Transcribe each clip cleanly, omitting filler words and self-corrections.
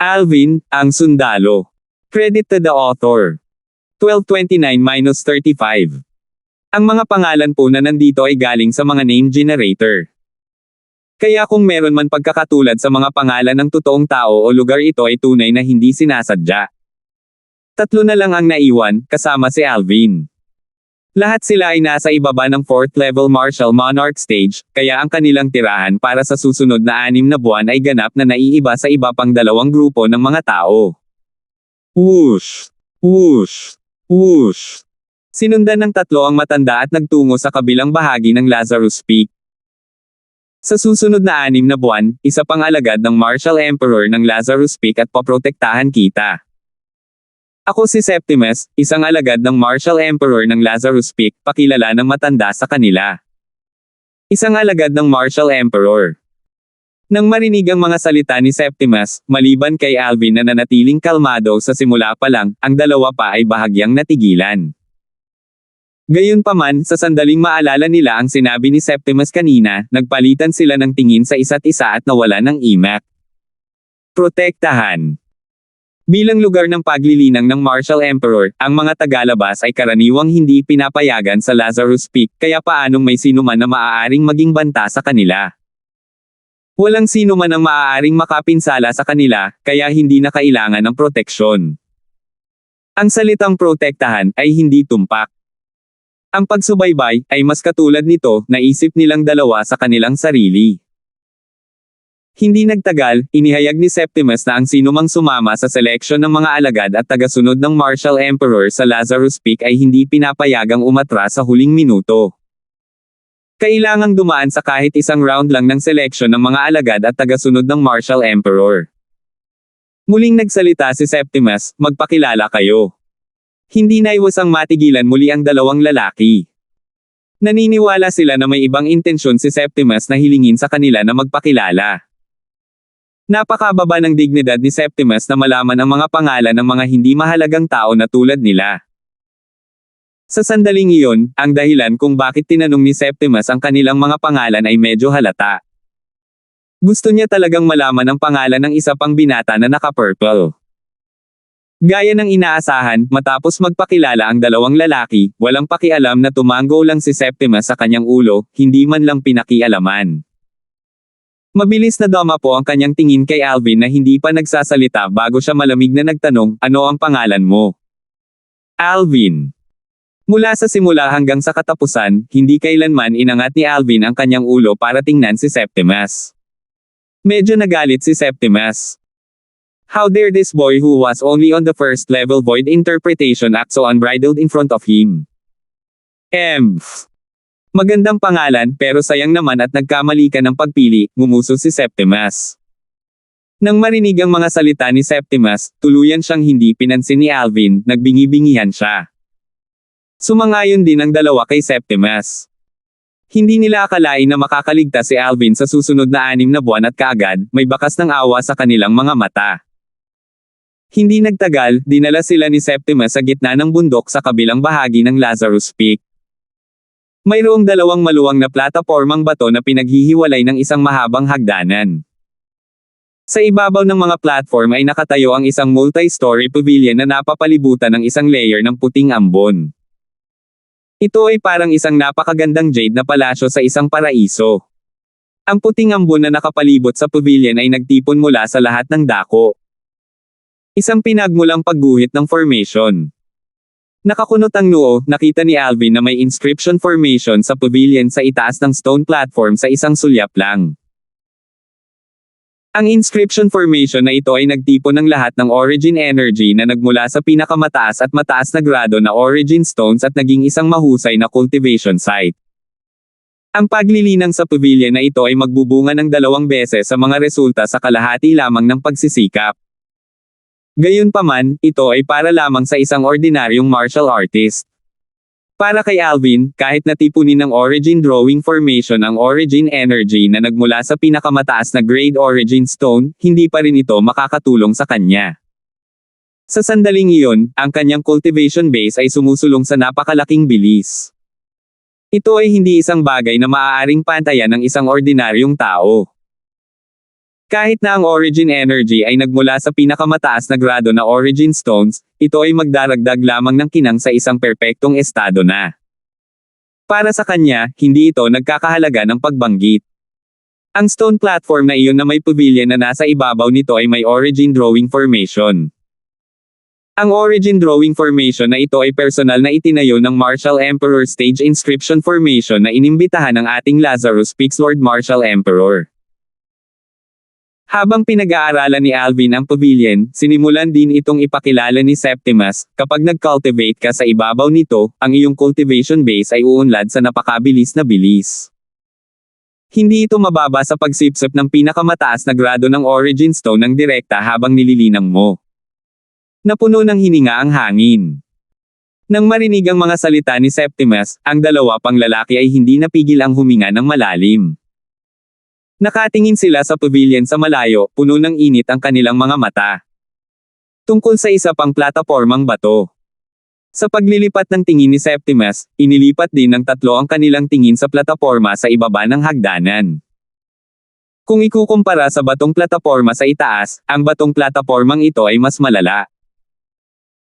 Alvin, ang sundalo. Credit to the author. 1229-35. Ang mga pangalan po na nandito ay galing sa mga name generator. Kaya kung meron man pagkakatulad sa mga pangalan ng totoong tao o lugar, ito ay tunay na hindi sinasadya. 3 na lang ang naiwan, kasama si Alvin. Lahat sila ay nasa ibaba ng 4th level Martial Monarch stage, kaya ang kanilang tirahan para sa susunod na 6 na buwan ay ganap na naiiba sa iba pang 2 grupo ng mga tao. Whoosh! Whoosh! Whoosh! Sinundan ng 3 ang matanda at nagtungo sa kabilang bahagi ng Lazarus Peak. Sa susunod na 6 na buwan, isa pang alagad ng Martial Emperor ng Lazarus Peak at poprotektahan kita. Ako si Septimus, isang alagad ng Martial Emperor ng Lazarus Peak, pakilala ng matanda sa kanila. Isang alagad ng Martial Emperor. Nang marinig ang mga salita ni Septimus, maliban kay Alvin na nanatiling kalmado sa simula pa lang, ang dalawa pa ay bahagyang natigilan. Gayunpaman, sa sandaling maalala nila ang sinabi ni Septimus kanina, nagpalitan sila ng tingin sa isa't isa at nawala ng imak. Protektahan. Bilang lugar ng paglilinang ng Martial Emperor, ang mga tagalabas ay karaniwang hindi pinapayagan sa Lazarus Peak, kaya paanong may sino man na maaaring maging banta sa kanila. Walang sino man ang maaaring makapinsala sa kanila, kaya hindi na kailangan ng proteksyon. Ang salitang protektahan ay hindi tumpak. Ang pagsubaybay ay mas katulad nito, naisip nilang dalawa sa kanilang sarili. Hindi nagtagal, inihayag ni Septimus na ang sinumang sumama sa seleksyon ng mga alagad at tagasunod ng Martial Emperor sa Lazarus Peak ay hindi pinapayagang umatras sa huling minuto. Kailangang dumaan sa kahit isang round lang ng seleksyon ng mga alagad at tagasunod ng Martial Emperor. Muling nagsalita si Septimus, magpakilala kayo. Hindi naiwasang matigilan muli ang 2 lalaki. Naniniwala sila na may ibang intensyon si Septimus na hilingin sa kanila na magpakilala. Napakababa ng dignidad ni Septimus na malaman ang mga pangalan ng mga hindi mahalagang tao na tulad nila. Sa sandaling iyon, ang dahilan kung bakit tinanong ni Septimus ang kanilang mga pangalan ay medyo halata. Gusto niya talagang malaman ang pangalan ng isa pang binata na naka-purple. Gaya ng inaasahan, matapos magpakilala ang 2 lalaki, walang pakialam na tumango lang si Septimus sa kanyang ulo, hindi man lang pinakialaman. Mabilis na dama po ang kanyang tingin kay Alvin na hindi pa nagsasalita bago siya malamig na nagtanong, ano ang pangalan mo? Alvin. Mula sa simula hanggang sa katapusan, hindi kailanman inangat ni Alvin ang kanyang ulo para tingnan si Septimus. Medyo nagalit si Septimus. How dare this boy who was only on the 1st level void interpretation act so unbridled in front of him? Magandang pangalan pero sayang naman at nagkamali ka ng pagpili, ngumuso si Septimus. Nang marinig ang mga salita ni Septimus, tuluyan siyang hindi pinansin ni Alvin, nagbingi-bingihan siya. Sumangayon din ang 2 kay Septimus. Hindi nila akalain na makakaligtas si Alvin sa susunod na 6 na buwan at kaagad, may bakas ng awa sa kanilang mga mata. Hindi nagtagal, dinala sila ni Septimus sa gitna ng bundok sa kabilang bahagi ng Lazarus Peak. Mayroong 2 maluwang na platapormang bato na pinaghihiwalay ng isang mahabang hagdanan. Sa ibabaw ng mga platform ay nakatayo ang isang multi-story pavilion na napapalibutan ng isang layer ng puting ambon. Ito ay parang isang napakagandang jade na palasyo sa isang paraiso. Ang puting ambon na nakapalibot sa pavilion ay nagtipon mula sa lahat ng dako. Isang pinagmulang pagguhit ng formation. Nakakunot ang noo, nakita ni Alvin na may inscription formation sa pavilion sa itaas ng stone platform sa isang sulyap lang. Ang inscription formation na ito ay nagtipon ng lahat ng origin energy na nagmula sa pinakamataas at mataas na grado na origin stones at naging isang mahusay na cultivation site. Ang paglilinang sa pavilion na ito ay magbubunga ng 2 beses sa mga resulta sa kalahati lamang ng pagsisikap. Gayunpaman, ito ay para lamang sa isang ordinaryong martial artist. Para kay Alvin, kahit natipunin ng origin drawing formation ang origin energy na nagmula sa pinakamataas na grade origin stone, hindi pa rin ito makakatulong sa kanya. Sa sandaling iyon, ang kanyang cultivation base ay sumusulong sa napakalaking bilis. Ito ay hindi isang bagay na maaaring pantayan ng isang ordinaryong tao. Kahit na ang origin energy ay nagmula sa pinakamataas na grado na origin stones, ito ay magdaragdag lamang ng kinang sa isang perpektong estado na. Para sa kanya, hindi ito nagkakahalaga ng pagbanggit. Ang stone platform na iyon na may pavilion na nasa ibabaw nito ay may origin drawing formation. Ang origin drawing formation na ito ay personal na itinayo ng Marshall Emperor Stage Inscription Formation na inimbitahan ng ating Lazarus Peaks Lord Marshall Emperor. Habang pinag-aaralan ni Alvin ang pavilion, sinimulan din itong ipakilala ni Septimus, kapag nag-cultivate ka sa ibabaw nito, ang iyong cultivation base ay uunlad sa napakabilis na bilis. Hindi ito mababa sa pagsipsip ng pinakamataas na grado ng origin stone ng direkta habang nililinang mo. Napuno ng hininga ang hangin. Nang marinig ang mga salita ni Septimus, ang dalawa pang lalaki ay hindi napigil ang huminga ng malalim. Nakatingin sila sa pavilion sa malayo, puno ng init ang kanilang mga mata. Tungkol sa isa pang platapormang bato. Sa paglilipat ng tingin ni Septimus, inilipat din ng tatlo ang kanilang tingin sa plataporma sa ibaba ng hagdanan. Kung ikukumpara sa batong plataporma sa itaas, ang batong platapormang ito ay mas malala.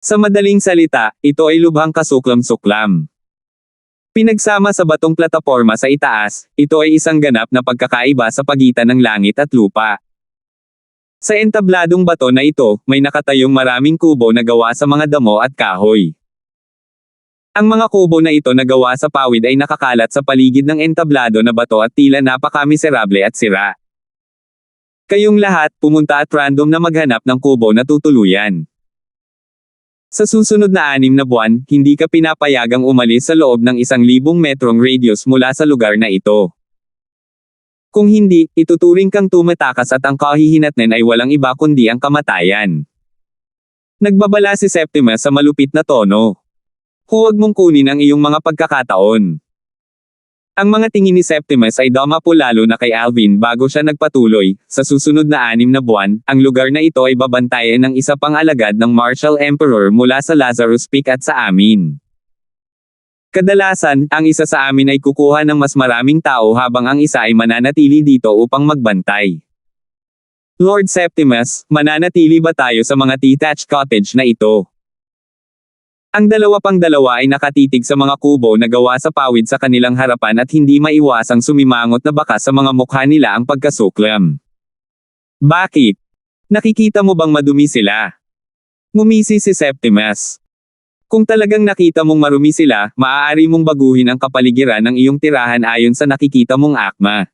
Sa madaling salita, ito ay lubhang kasuklam-suklam. Pinagsama sa batong plataporma sa itaas, ito ay isang ganap na pagkakaiba sa pagitan ng langit at lupa. Sa entabladong bato na ito, may nakatayong maraming kubo na gawa sa mga damo at kahoy. Ang mga kubo na ito na gawa sa pawid ay nakakalat sa paligid ng entablado na bato at tila napakamiserable at sira. Kayong lahat, pumunta at random na maghanap ng kubo na tutuluyan. Sa susunod na 6 na buwan, hindi ka pinapayagang umalis sa loob ng 1,000 metrong radius mula sa lugar na ito. Kung hindi, ituturing kang tumatakas at ang kahihinatnan ay walang iba kundi ang kamatayan. Nagbabala si Septimus sa malupit na tono. Huwag mong kunin ang iyong mga pagkakataon. Ang mga tingin ni Septimus ay dumapo lalo na kay Alvin bago siya nagpatuloy. Sa susunod na 6 na buwan, ang lugar na ito ay babantayan ng isa pang alagad ng Marshall Emperor mula sa Lazarus Peak at sa amin. Kadalasan, ang isa sa amin ay kukuha ng mas maraming tao habang ang isa ay mananatili dito upang magbantay. Lord Septimus, mananatili ba tayo sa mga detached cottage na ito? Ang dalawa ay nakatitig sa mga kubo na gawa sa pawid sa kanilang harapan at hindi maiwasang sumimangot na baka sa mga mukha nila ang pagkasuklam. Bakit? Nakikita mo bang madumi sila? Ngumisi si Septimus. Kung talagang nakita mong marumi sila, maaari mong baguhin ang kapaligiran ng iyong tirahan ayon sa nakikita mong akma.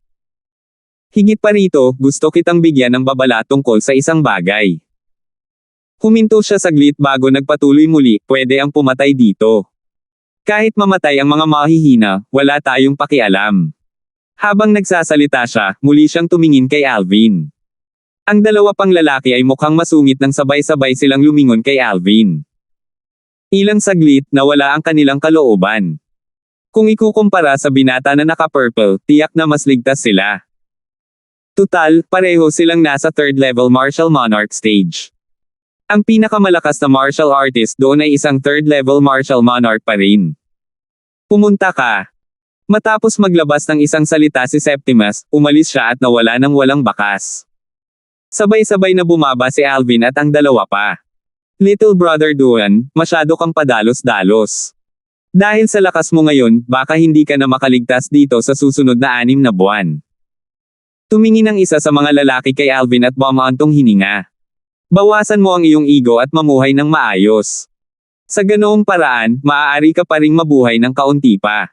Higit pa rito, gusto kitang bigyan ng babala tungkol sa isang bagay. Huminto siya saglit bago nagpatuloy muli, pwede ang pumatay dito. Kahit mamatay ang mga mahihina, wala tayong pakialam. Habang nagsasalita siya, muli siyang tumingin kay Alvin. Ang dalawa pang lalaki ay mukhang masungit nang sabay-sabay silang lumingon kay Alvin. Ilang saglit, nawala ang kanilang kalooban. Kung ikukumpara sa binata na naka-purple, tiyak na mas ligtas sila. Tutal, pareho silang nasa 3rd level martial monarch stage. Ang pinakamalakas na martial artist doon ay isang 3rd level martial monarch pa rin. Pumunta ka. Matapos maglabas ng isang salita si Septimus, umalis siya at nawala ng walang bakas. Sabay-sabay na bumaba si Alvin at ang dalawa pa. Little brother Duan, masyado kang padalos-dalos. Dahil sa lakas mo ngayon, baka hindi ka na makaligtas dito sa susunod na 6 na buwan. Tumingin ang isa sa mga lalaki kay Alvin at bumaantong hininga. Bawasan mo ang iyong ego at mamuhay ng maayos. Sa ganoong paraan, maaari ka pa ring mabuhay ng kaunti pa.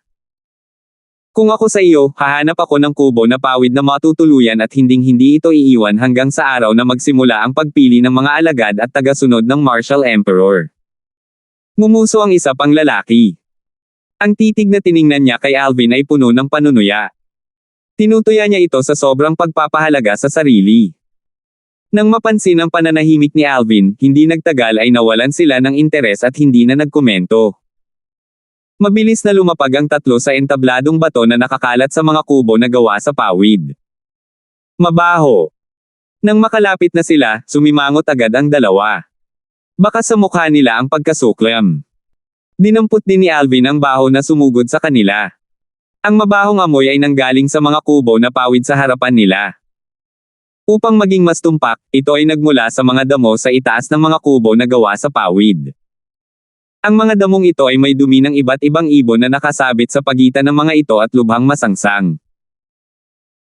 Kung ako sa iyo, hahanap ako ng kubo na pawid na matutuluyan at hinding-hindi ito iiwan hanggang sa araw na magsimula ang pagpili ng mga alagad at tagasunod ng Marshall Emperor. Ngumuso ang isa pang lalaki. Ang titig na tiningnan niya kay Alvin ay puno ng panunuya. Tinutuya niya ito sa sobrang pagpapahalaga sa sarili. Nang mapansin ang pananahimik ni Alvin, hindi nagtagal ay nawalan sila ng interes at hindi na nagkomento. Mabilis na lumapag ang tatlo sa entabladong bato na nakakalat sa mga kubo na gawa sa pawid. Mabaho. Nang makalapit na sila, sumimangot agad ang dalawa. Baka sa mukha nila ang pagkasuklam. Dinampot din ni Alvin ang baho na sumugod sa kanila. Ang mabahong amoy ay nanggaling sa mga kubo na pawid sa harapan nila. Upang maging mas tumpak, ito ay nagmula sa mga damo sa itaas ng mga kubo na gawa sa pawid. Ang mga damong ito ay may dumi ng iba't ibang ibon na nakasabit sa pagitan ng mga ito at lubhang masangsang.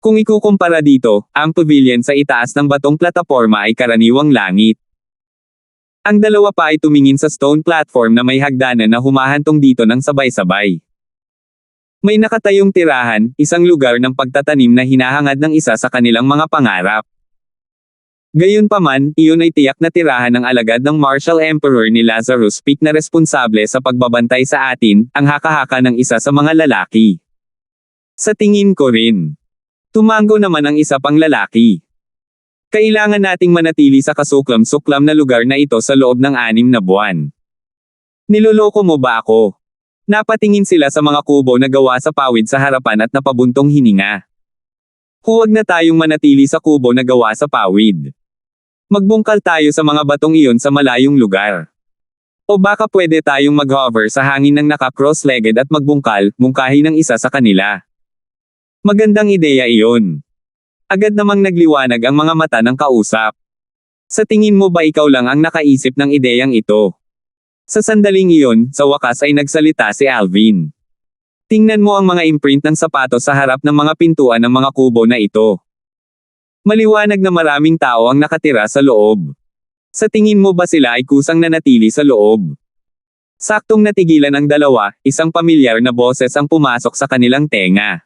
Kung ikukumpara dito, ang pavilion sa itaas ng batong plataporma ay karaniwang langit. Ang dalawa pa ay tumingin sa stone platform na may hagdanan na humahantong dito ng sabay-sabay. May nakatayong tirahan, isang lugar ng pagtatanim na hinahangad ng isa sa kanilang mga pangarap. Gayunpaman, iyon ay tiyak na tirahan ng alagad ng Martial Emperor ni Lazarus Peak na responsable sa pagbabantay sa atin, ang haka-haka ng isa sa mga lalaki. Sa tingin ko rin. Tumango naman ang isa pang lalaki. Kailangan nating manatili sa kasuklam-suklam na lugar na ito sa loob ng 6 na buwan. Niloloko mo ba ako? Napatingin sila sa mga kubo na gawa sa pawid sa harapan at napabuntong hininga. Huwag na tayong manatili sa kubo na gawa sa pawid. Magbungkal tayo sa mga batong iyon sa malayong lugar. O baka pwede tayong mag-hover sa hangin ng naka-cross-legged at magbungkal, mungkahi ng isa sa kanila. Magandang ideya iyon. Agad namang nagliwanag ang mga mata ng kausap. Sa tingin mo ba ikaw lang ang nakaisip ng ideyang ito? Sa sandaling iyon, sa wakas ay nagsalita si Alvin. Tingnan mo ang mga imprint ng sapatos sa harap ng mga pintuan ng mga kubo na ito. Maliwanag na maraming tao ang nakatira sa loob. Sa tingin mo ba sila ay kusang nanatili sa loob? Saktong natigilan ang dalawa, isang pamilyar na boses ang pumasok sa kanilang tenga.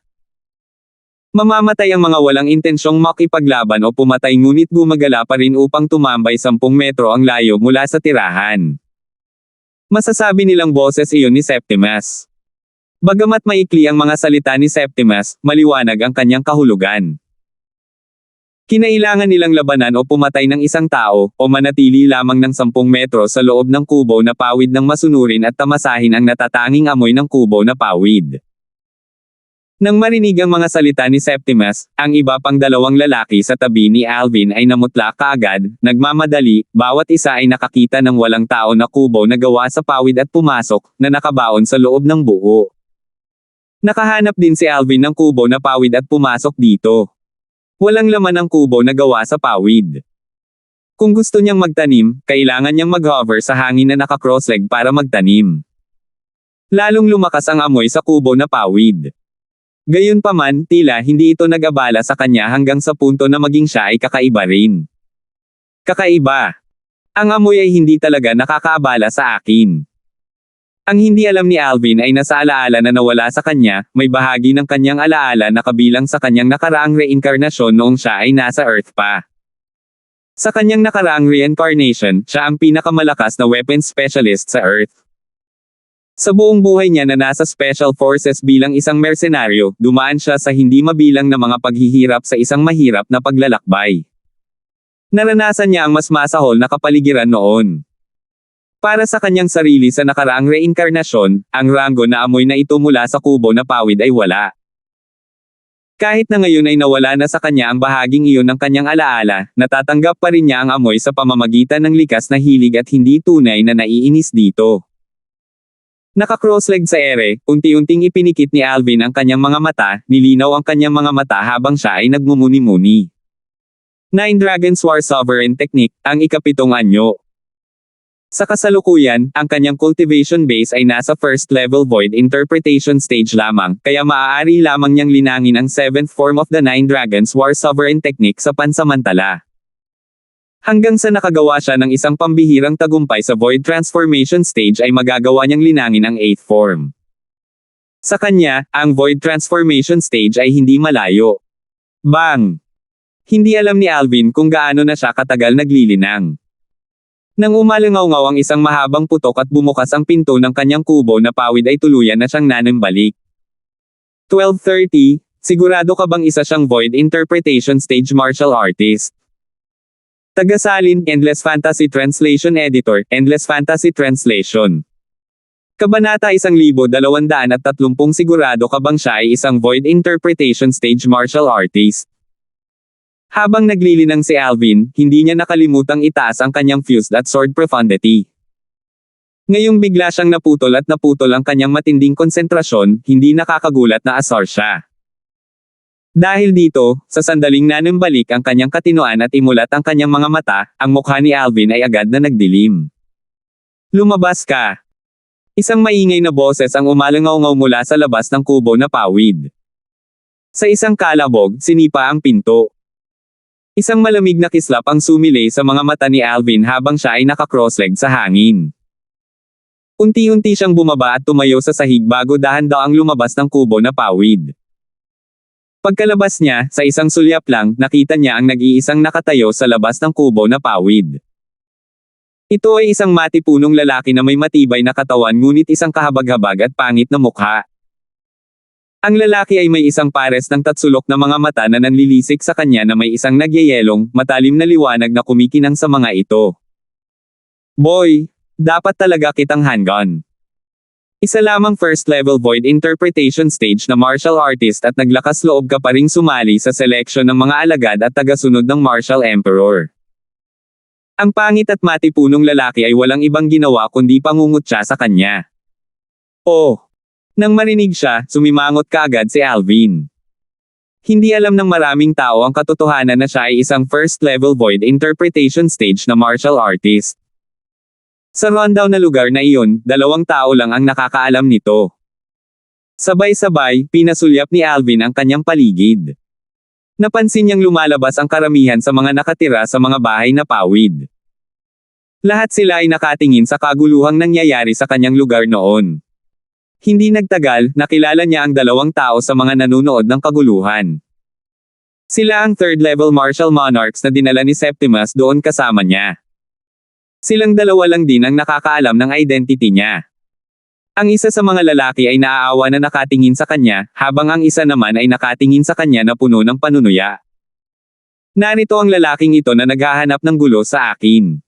Mamamatay ang mga walang intensyong makipaglaban o pumatay ngunit gumagala pa rin upang tumambay 10 metro ang layo mula sa tirahan. Masasabi nilang boses iyon ni Septimus. Bagamat maikli ang mga salita ni Septimus, maliwanag ang kanyang kahulugan. Kinailangan nilang labanan o pumatay ng isang tao, o manatili lamang ng 10 metro sa loob ng kubo na pawid ng masunurin at tamasahin ang natatanging amoy ng kubo na pawid. Nang marinig ang mga salita ni Septimus, ang iba pang 2 lalaki sa tabi ni Alvin ay namutla kaagad, nagmamadali, bawat isa ay nakakita ng walang tao na kubo na gawa sa pawid at pumasok, na nakabaon sa loob ng buo. Nakahanap din si Alvin ng kubo na pawid at pumasok dito. Walang laman ang kubo na gawa sa pawid. Kung gusto niyang magtanim, kailangan niyang mag-hover sa hangin na naka-crossleg para magtanim. Lalong lumakas ang amoy sa kubo na pawid. Gayunpaman, tila hindi ito nag-abala sa kanya hanggang sa punto na maging siya ay kakaiba rin. Kakaiba. Ang amoy ay hindi talaga nakakaabala sa akin. Ang hindi alam ni Alvin ay nasa alaala na nawala sa kanya, may bahagi ng kanyang alaala na kabilang sa kanyang nakaraang reinkarnasyon noong siya ay nasa Earth pa. Sa kanyang nakaraang reincarnation, siya ang pinakamalakas na weapons specialist sa Earth. Sa buong buhay niya na nasa Special Forces bilang isang mersenaryo, dumaan siya sa hindi mabilang na mga paghihirap sa isang mahirap na paglalakbay. Naranasan niya ang mas masahol na kapaligiran noon. Para sa kanyang sarili sa nakaraang reinkarnasyon, ang ranggo na amoy na ito mula sa kubo na pawid ay wala. Kahit na ngayon ay nawala na sa kanya ang bahaging iyon ng kanyang alaala, natatanggap pa rin niya ang amoy sa pamamagitan ng likas na hilig at hindi tunay na naiinis dito. Naka-crossleg sa ere, unti-unting ipinikit ni Alvin ang kanyang mga mata, nilinaw ang kanyang mga mata habang siya ay nagmumuni-muni. 9 Dragons War Sovereign Technique, ang ika-7 anyo. Sa kasalukuyan, ang kanyang cultivation base ay nasa first level void interpretation stage lamang, kaya maaari lamang niyang linangin ang 7th form of the 9 Dragons War Sovereign Technique sa pansamantala. Hanggang sa nakagawa siya ng isang pambihirang tagumpay sa Void Transformation Stage ay magagawa niyang linangin ang 8th form. Sa kanya, ang Void Transformation Stage ay hindi malayo. Bang! Hindi alam ni Alvin kung gaano na siya katagal naglilinang. Nang umalangaw-ngaw ang isang mahabang putok at bumukas ang pinto ng kanyang kubo na pawid ay tuluyan na siyang nanambalik. 12:30, sigurado ka bang isa siyang Void Interpretation Stage martial artist? Tagasalin, Endless Fantasy Translation Editor, Endless Fantasy Translation. Kabanata 1230 sigurado ka bang siya ay isang Void Interpretation Stage martial artist? Habang naglilinang si Alvin, hindi niya nakalimutang itaas ang kanyang fused at sword profundity. Ngayong bigla siyang naputol ang kanyang matinding konsentrasyon, hindi nakakagulat na asar siya. Dahil dito, sa sandaling nanumbalik ang kanyang katinoan at imulat ang kanyang mga mata, ang mukha ni Alvin ay agad na nagdilim. Lumabas ka! Isang maingay na boses ang umalangaw-ngaw mula sa labas ng kubo na pawid. Sa isang kalabog, sinipa ang pinto. Isang malamig na kislap ang sumilay sa mga mata ni Alvin habang siya ay naka-crossleg sa hangin. Unti-unti siyang bumaba at tumayo sa sahig bago dahan-daang lumabas ng kubo na pawid. Pagkalabas niya, sa isang sulyap lang, nakita niya ang nag-iisang nakatayo sa labas ng kubo na pawid. Ito ay isang matipunong lalaki na may matibay na katawan ngunit isang kahabag-habag at pangit na mukha. Ang lalaki ay may isang pares ng tatsulok na mga mata na nanlilisik sa kanya na may isang nagyayelong, matalim na liwanag na kumikinang sa mga ito. Boy, dapat talaga kitang handgun. Isa lamang first level void interpretation stage na martial artist at naglakas loob ka pa ring sumali sa seleksyon ng mga alagad at tagasunod ng Martial Emperor. Ang pangit at matipunong lalaki ay walang ibang ginawa kundi pangungutya sa kanya. Oh! Nang marinig siya, sumimangot kaagad si Alvin. Hindi alam ng maraming tao ang katotohanan na siya ay isang first level void interpretation stage na martial artist. Sa rundown na lugar na iyon, 2 tao lang ang nakakaalam nito. Sabay-sabay, pinasulyap ni Alvin ang kanyang paligid. Napansin niyang lumalabas ang karamihan sa mga nakatira sa mga bahay na pawid. Lahat sila ay nakatingin sa kaguluhang nangyayari sa kanyang lugar noon. Hindi nagtagal, nakilala niya ang 2 tao sa mga nanunood ng kaguluhan. Sila ang third level martial monarchs na dinala ni Septimus doon kasama niya. Silang 2 lang din ang nakakaalam ng identity niya. Ang isa sa mga lalaki ay naaawa na nakatingin sa kanya, habang ang isa naman ay nakatingin sa kanya na puno ng panunuya. Narito ang lalaking ito na naghahanap ng gulo sa akin.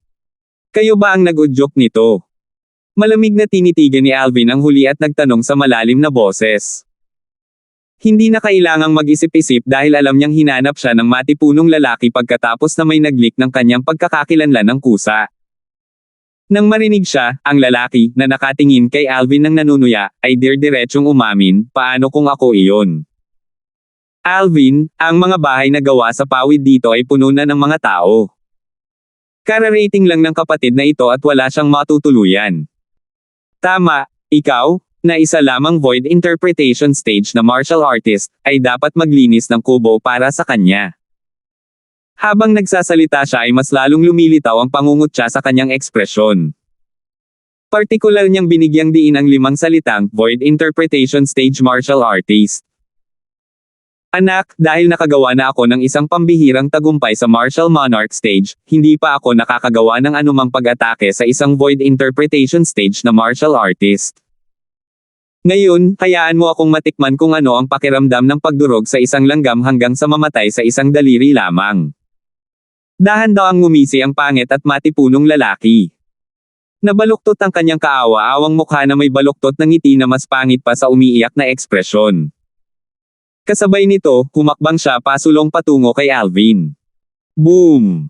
Kayo ba ang nag-udyok nito? Malamig na tinitigan ni Alvin ang huli at nagtanong sa malalim na boses. Hindi na kailangang mag-isip-isip dahil alam niyang hinanap siya ng matipunong lalaki pagkatapos na may nag-leak ng kanyang pagkakakilanlan ng kusa. Nang marinig siya, ang lalaki, na nakatingin kay Alvin ng nanunuya, ay dir-diretsyong umamin, paano kung ako iyon? Alvin, ang mga bahay na gawa sa pawid dito ay puno na ng mga tao. Kararating lang ng kapatid na ito at wala siyang matutuluyan. Tama, ikaw, na isa lamang void interpretation stage na martial artist, ay dapat maglinis ng kubo para sa kanya. Habang nagsasalita siya ay mas lalong lumilitaw ang pangungutya sa kanyang ekspresyon. Partikular niyang binigyang diin ang 5 salitang, void interpretation stage martial artist. Anak, dahil nakagawa na ako ng isang pambihirang tagumpay sa martial monarch stage, hindi pa ako nakakagawa ng anumang pag-atake sa isang void interpretation stage na martial artist. Ngayon, hayaan mo akong matikman kung ano ang pakiramdam ng pagdurog sa isang langgam hanggang sa mamatay sa isang daliri lamang. Dahan-daang ngumisi ang pangit at matipunong lalaki. Nabaluktot ang kanyang kaawa-awang mukha na may baluktot ng ngiti na mas pangit pa sa umiiyak na ekspresyon. Kasabay nito, humakbang siya pasulong patungo kay Alvin. Boom!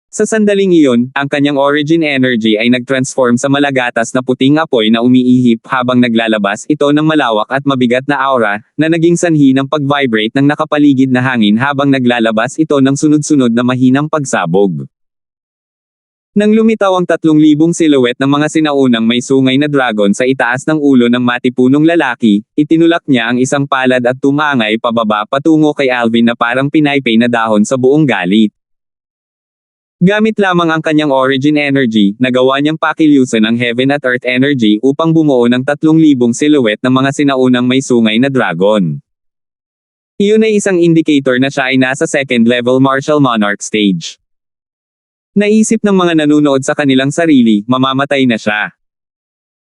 Sa sandaling iyon, ang kanyang origin energy ay nag-transform sa malagatas na puting apoy na umiihip habang naglalabas ito ng malawak at mabigat na aura, na naging sanhi ng pag-vibrate ng nakapaligid na hangin habang naglalabas ito ng sunod-sunod na mahinang pagsabog. Nang lumitaw ang 3,000 silhouette ng mga sinaunang may sungay na dragon sa itaas ng ulo ng matipunong lalaki, itinulak niya ang isang palad at tumangay pababa patungo kay Alvin na parang pinaypay na dahon sa buong galit. Gamit lamang ang kanyang origin energy, nagawa niyang pakilusan ang heaven at earth energy upang bumuo ng 3,000 silhouette ng mga sinaunang may sungay na dragon. Iyon ay isang indicator na siya ay nasa second level martial monarch stage. Naisip ng mga nanunood sa kanilang sarili, mamamatay na siya.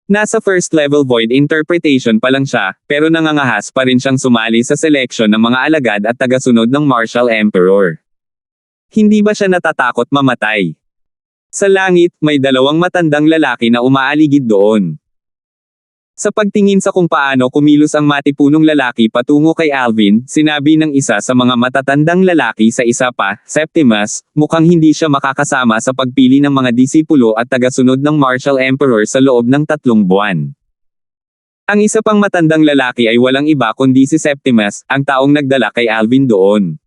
Nasa first level void interpretation pa lang siya, pero nangangahas pa rin siyang sumali sa seleksyon ng mga alagad at tagasunod ng Martial Emperor. Hindi ba siya natatakot mamatay? Sa langit, may 2 matandang lalaki na umaaligid doon. Sa pagtingin sa kung paano kumilos ang matipunong lalaki patungo kay Alvin, sinabi ng isa sa mga matatandang lalaki sa isa pa, Septimus, mukhang hindi siya makakasama sa pagpili ng mga disipulo at tagasunod ng Martial Emperor sa loob ng 3 buwan. Ang isa pang matandang lalaki ay walang iba kundi si Septimus, ang taong nagdala kay Alvin doon.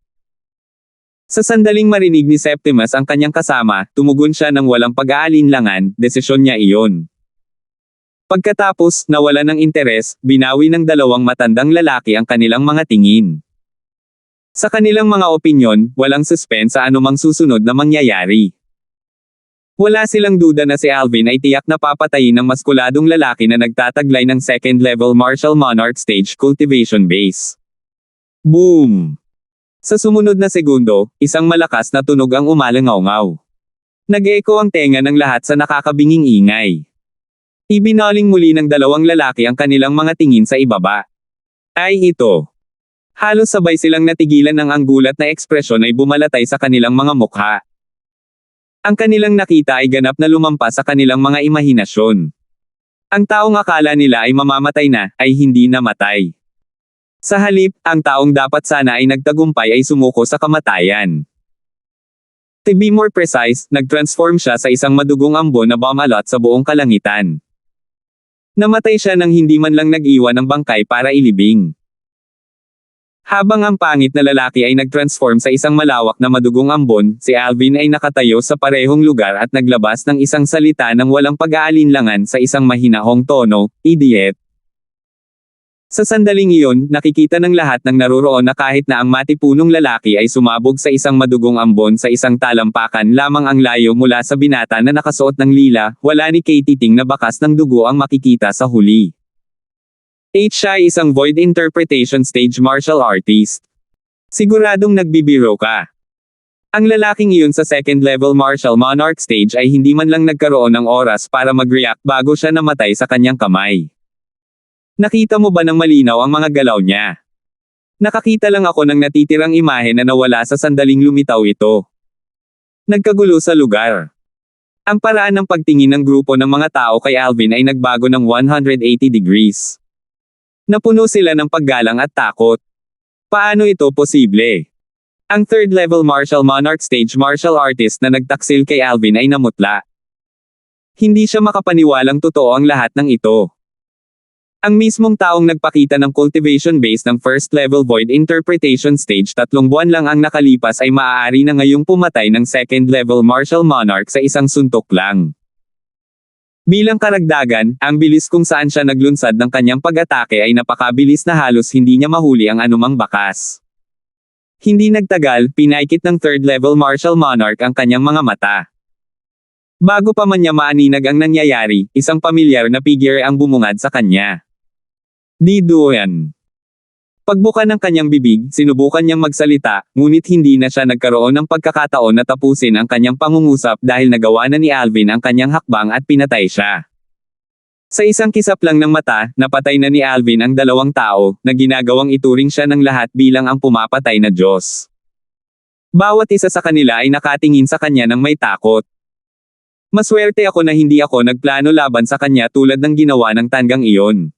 Sa sandaling marinig ni Septimus ang kanyang kasama, tumugon siya ng walang pag-aalinlangan, desisyon niya iyon. Pagkatapos, nawala ng interes, binawi ng dalawang matandang lalaki ang kanilang mga tingin. Sa kanilang mga opinyon, walang suspense sa anumang susunod na mangyayari. Wala silang duda na si Alvin ay tiyak na papatayin ng maskuladong lalaki na nagtataglay ng second-level martial monarch stage cultivation base. Boom! Sa sumunod na segundo, isang malakas na tunog ang umalangaw-ngaw. Nag-echo ang tenga ng lahat sa nakakabinging ingay. Ibinaling muli ng dalawang lalaki ang kanilang mga tingin sa ibaba. Ay ito. Halos sabay silang natigilan ng ang gulat na ekspresyon ay bumalatay sa kanilang mga mukha. Ang kanilang nakita ay ganap na lumampas sa kanilang mga imahinasyon. Ang taong akala nila ay mamamatay na, ay hindi namatay. Sa halip, ang taong dapat sana ay nagtagumpay ay sumuko sa kamatayan. To be more precise, nag-transform siya sa isang madugong ambon na bumalot sa buong kalangitan. Namatay siya nang hindi man lang nag-iwan ng bangkay para ilibing. Habang ang pangit na lalaki ay nag-transform sa isang malawak na madugong ambon, si Alvin ay nakatayo sa parehong lugar at naglabas ng isang salita ng walang pag-aalinlangan sa isang mahinahong tono, "Idiot." Sa sandaling iyon, nakikita ng lahat ng naroroon na kahit na ang matipunong lalaki ay sumabog sa isang madugong ambon sa isang talampakan lamang ang layo mula sa binata na nakasuot ng lila, wala ni Kay titing na bakas ng dugo ang makikita sa huli. Siya ay isang void interpretation stage martial artist. Siguradong nagbibiro ka. Ang lalaking iyon sa second level martial monarch stage ay hindi man lang nagkaroon ng oras para mag-react bago siya namatay sa kanyang kamay. Nakita mo ba ng malinaw ang mga galaw niya? Nakakita lang ako ng natitirang imahe na nawala sa sandaling lumitaw ito. Nagkagulo sa lugar. Ang paraan ng pagtingin ng grupo ng mga tao kay Alvin ay nagbago ng 180 degrees. Napuno sila ng paggalang at takot. Paano ito posible? Ang third level martial monarch stage martial artist na nagtaksil kay Alvin ay namutla. Hindi siya makapaniwalang totoo ang lahat ng ito. Ang mismong taong nagpakita ng cultivation base ng first level void interpretation stage 3 buwan lang ang nakalipas ay maaari na ngayong pumatay ng second level martial monarch sa isang suntok lang. Bilang karagdagan, ang bilis kung saan siya naglunsad ng kanyang pag-atake ay napakabilis na halos hindi niya mahuli ang anumang bakas. Hindi nagtagal, pinaikit ng third level martial monarch ang kanyang mga mata. Bago pa man niya maaninag ang nangyayari, isang pamilyar na figure ang bumungad sa kanya. Di Duan. Pagbuka ng kanyang bibig, sinubukan niyang magsalita, ngunit hindi na siya nagkaroon ng pagkakataon na tapusin ang kanyang pangungusap dahil nagawa na ni Alvin ang kanyang hakbang at pinatay siya. Sa isang kisap lang ng mata, napatay na ni Alvin ang dalawang tao, na ginagawang ituring siya ng lahat bilang ang pumapatay na Diyos. Bawat isa sa kanila ay nakatingin sa kanya ng may takot. Maswerte ako na hindi ako nagplano laban sa kanya tulad ng ginawa ng tanggang iyon.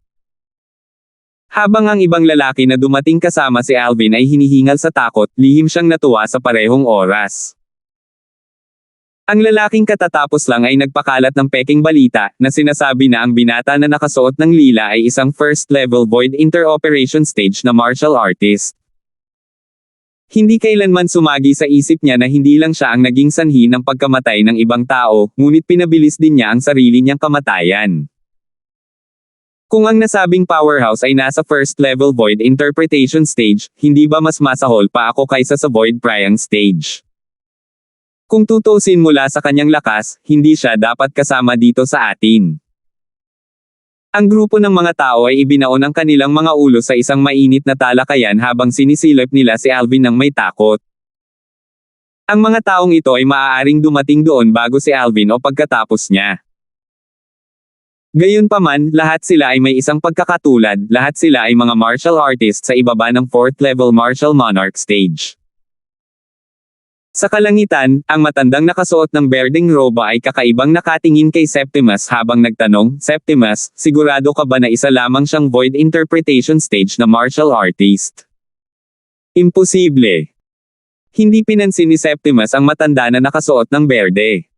Habang ang ibang lalaki na dumating kasama si Alvin ay hinihingal sa takot, lihim siyang natuwa sa parehong oras. Ang lalaking katatapos lang ay nagpakalat ng peking balita, na sinasabi na ang binata na nakasuot ng lila ay isang first-level void interoperation stage na martial artist. Hindi kailanman sumagi sa isip niya na hindi lang siya ang naging sanhi ng pagkamatay ng ibang tao, ngunit pinabilis din niya ang sarili niyang kamatayan. Kung ang nasabing powerhouse ay nasa first level void interpretation stage, hindi ba mas masahol pa ako kaysa sa void priang stage? Kung tutusin mula sa kanyang lakas, hindi siya dapat kasama dito sa atin. Ang grupo ng mga tao ay ibinaon ang kanilang mga ulo sa isang mainit na talakayan habang sinisilip nila si Alvin ng may takot. Ang mga taong ito ay maaaring dumating doon bago si Alvin o pagkatapos niya. Gayunpaman, lahat sila ay may isang pagkakatulad, lahat sila ay mga martial artists sa ibaba ng 4th level martial monarch stage. Sa kalangitan, ang matandang nakasuot ng berdeng roba ay kakaibang nakatingin kay Septimus habang nagtanong, "Septimus, sigurado ka ba na isa lamang siyang void interpretation stage na martial artist?" Imposible. Hindi pinansin ni Septimus ang matanda na nakasuot ng berde.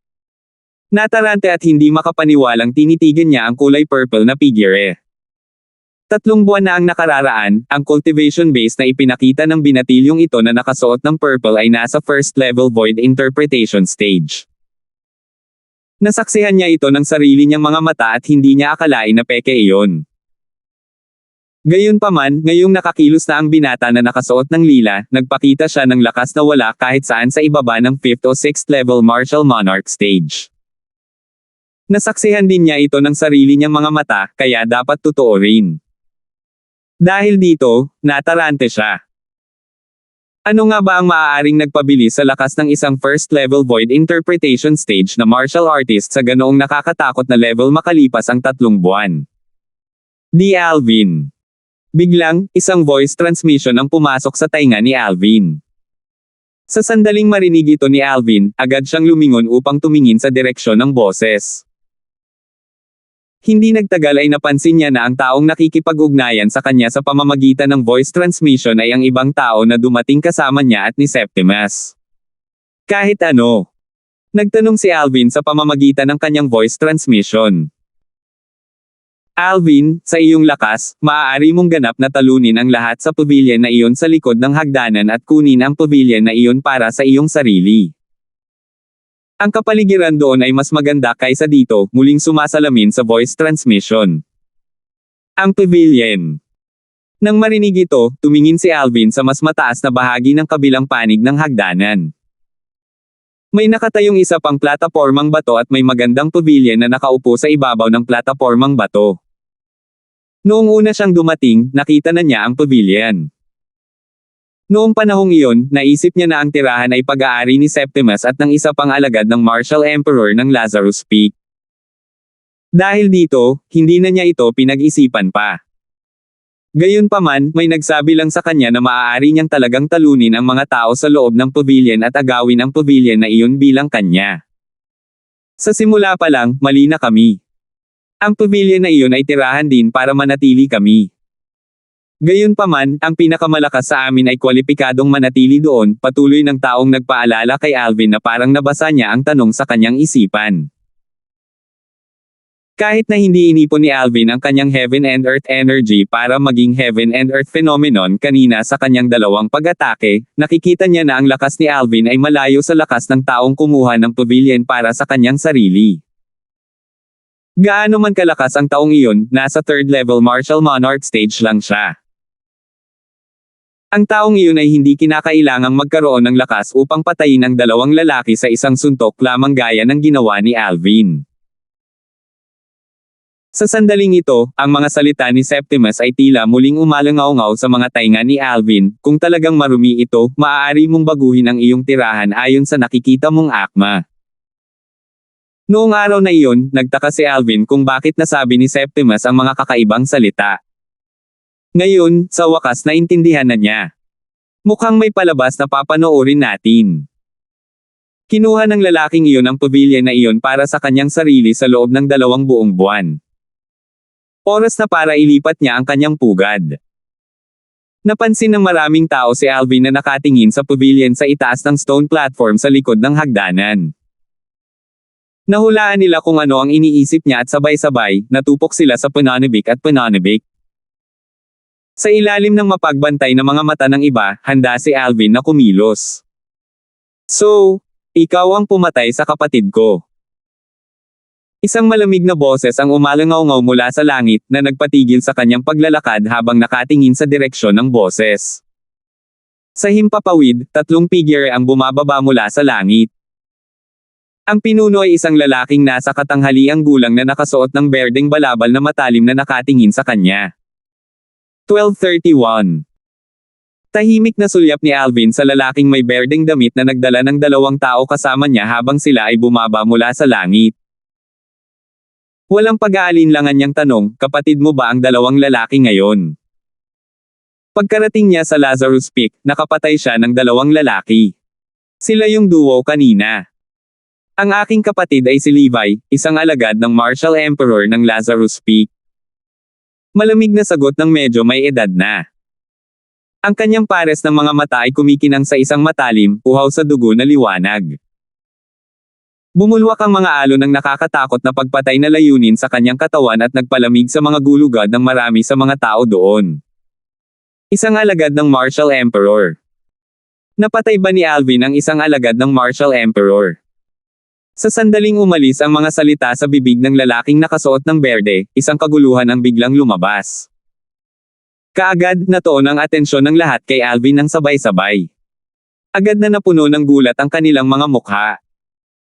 Natarante at hindi makapaniwalang tinitigan niya ang kulay purple na figure. 3 buwan na ang nakararaan, ang cultivation base na ipinakita ng binatilyong ito na nakasuot ng purple ay nasa first level void interpretation stage. Nasaksihan niya ito ng sarili niyang mga mata at hindi niya akalain na peke iyon. Gayunpaman, ngayong nakakilos na ang binata na nakasuot ng lila, nagpakita siya ng lakas na wala kahit saan sa ibaba ng 5th o 6th level martial monarch stage. Nasaksihan din niya ito ng sarili niyang mga mata, kaya dapat totoo rin. Dahil dito, natarante siya. Ano nga ba ang maaaring nagpabilis sa lakas ng isang first level void interpretation stage na martial artist sa ganoong nakakatakot na level makalipas ang 3 buwan? Di Alvin. Biglang, isang voice transmission ang pumasok sa tainga ni Alvin. Sa sandaling marinig ito ni Alvin, agad siyang lumingon upang tumingin sa direksyon ng boses. Hindi nagtagal ay napansin niya na ang taong nakikipag-ugnayan sa kanya sa pamamagitan ng voice transmission ay ang ibang tao na dumating kasama niya at ni Septimus. Kahit ano. Nagtanong si Alvin sa pamamagitan ng kanyang voice transmission. Alvin, sa iyong lakas, maaari mong ganap na talunin ang lahat sa pavilion na iyon sa likod ng hagdanan at kunin ang pavilion na iyon para sa iyong sarili. Ang kapaligiran doon ay mas maganda kaysa dito, muling sumasalamin sa voice transmission. Ang pavilion. Nang marinig ito, tumingin si Alvin sa mas mataas na bahagi ng kabilang panig ng hagdanan. May nakatayong isa pang platapormang bato at may magandang pavilion na nakaupo sa ibabaw ng platapormang bato. Noong una siyang dumating, nakita na niya ang pavilion. Noong panahong iyon, naisip niya na ang tirahan ay pag-aari ni Septimus at ng isa pang alagad ng Martial Emperor ng Lazarus Peak. Dahil dito, hindi na niya ito pinag-isipan pa. Gayunpaman, may nagsabi lang sa kanya na maaari niyang talagang talunin ang mga tao sa loob ng pavilion at agawin ang pavilion na iyon bilang kanya. Sa simula pa lang, mali na kami. Ang pavilion na iyon ay tirahan din para manatili kami. Gayunpaman, ang pinakamalakas sa amin ay kwalipikadong manatili doon, patuloy ng taong nagpaalala kay Alvin na parang nabasa niya ang tanong sa kanyang isipan. Kahit na hindi inipon ni Alvin ang kanyang Heaven and Earth energy para maging Heaven and Earth phenomenon kanina sa kanyang dalawang pag-atake, nakikita niya na ang lakas ni Alvin ay malayo sa lakas ng taong kumuha ng pavilion para sa kanyang sarili. Gaano man kalakas ang taong iyon, nasa 3rd level martial monarch stage lang siya. Ang taong iyon ay hindi kinakailangang magkaroon ng lakas upang patayin ang dalawang lalaki sa isang suntok lamang gaya ng ginawa ni Alvin. Sa sandaling ito, ang mga salita ni Septimus ay tila muling umalangaw-ngaw sa mga tainga ni Alvin. Kung talagang marumi ito, maaari mong baguhin ang iyong tirahan ayon sa nakikita mong akma. Noong araw na iyon, nagtaka si Alvin kung bakit nasabi ni Septimus ang mga kakaibang salita. Ngayon, sa wakas naintindihan na niya. Mukhang may palabas na papanoorin natin. Kinuha ng lalaking iyon ang pavilion na iyon para sa kanyang sarili sa loob ng 2 buong buwan. Oras na para ilipat niya ang kanyang pugad. Napansin ng maraming tao si Alvin na nakatingin sa pavilion sa itaas ng stone platform sa likod ng hagdanan. Nahulaan nila kung ano ang iniisip niya at sabay-sabay, natupok sila sa pananabik at pananabik. Sa ilalim ng mapagbantay na mga mata ng iba, handa si Alvin na kumilos. So, ikaw ang pumatay sa kapatid ko. Isang malamig na boses ang umalangaw-ngaw mula sa langit na nagpatigil sa kanyang paglalakad habang nakatingin sa direksyon ng boses. Sa himpapawid, 3 figure ang bumababa mula sa langit. Ang pinuno ay isang lalaking nasa katanghaliang gulang na nakasuot ng berdeng balabal na matalim na nakatingin sa kanya. 12:31. Tahimik na sulyap ni Alvin sa lalaking may berdeng damit na nagdala ng 2 tao kasama niya habang sila ay bumaba mula sa langit. Walang pag-aalinlangan niyang tanong, kapatid mo ba ang 2 lalaki ngayon? Pagkarating niya sa Lazarus Peak, nakapatay siya ng 2 lalaki. Sila yung duo kanina. Ang aking kapatid ay si Levi, isang alagad ng Martial Emperor ng Lazarus Peak. Malamig na sagot ng medyo may edad na. Ang kanyang pares ng mga mata ay kumikinang sa isang matalim, uhaw sa dugo na liwanag. Bumulwak ang mga alon ng nakakatakot na pagpatay na layunin sa kanyang katawan at nagpalamig sa mga gulugad ng marami sa mga tao doon. Isang alagad ng Martial Emperor. Napatay ba ni Alvin ang isang alagad ng Martial Emperor? Sa sandaling umalis ang mga salita sa bibig ng lalaking nakasuot ng berde, isang kaguluhan ang biglang lumabas. Kaagad, natuon ang atensyon ng lahat kay Alvin ng sabay-sabay. Agad na napuno ng gulat ang kanilang mga mukha.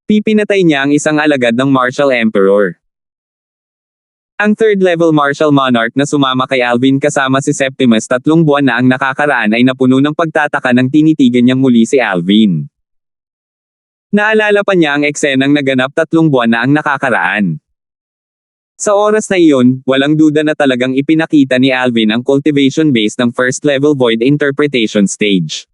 Pipinatay niya ang isang alagad ng Martial Emperor. Ang third-level Martial Monarch na sumama kay Alvin kasama si Septimus 3 buwan na ang nakakaraan ay napuno ng pagtataka nang tinitigan niyang muli si Alvin. Naalala pa niya ang eksenang naganap 3 buwan na ang nakakaraan. Sa oras na iyon, walang duda na talagang ipinakita ni Alvin ang cultivation base ng first-level Void Interpretation Stage.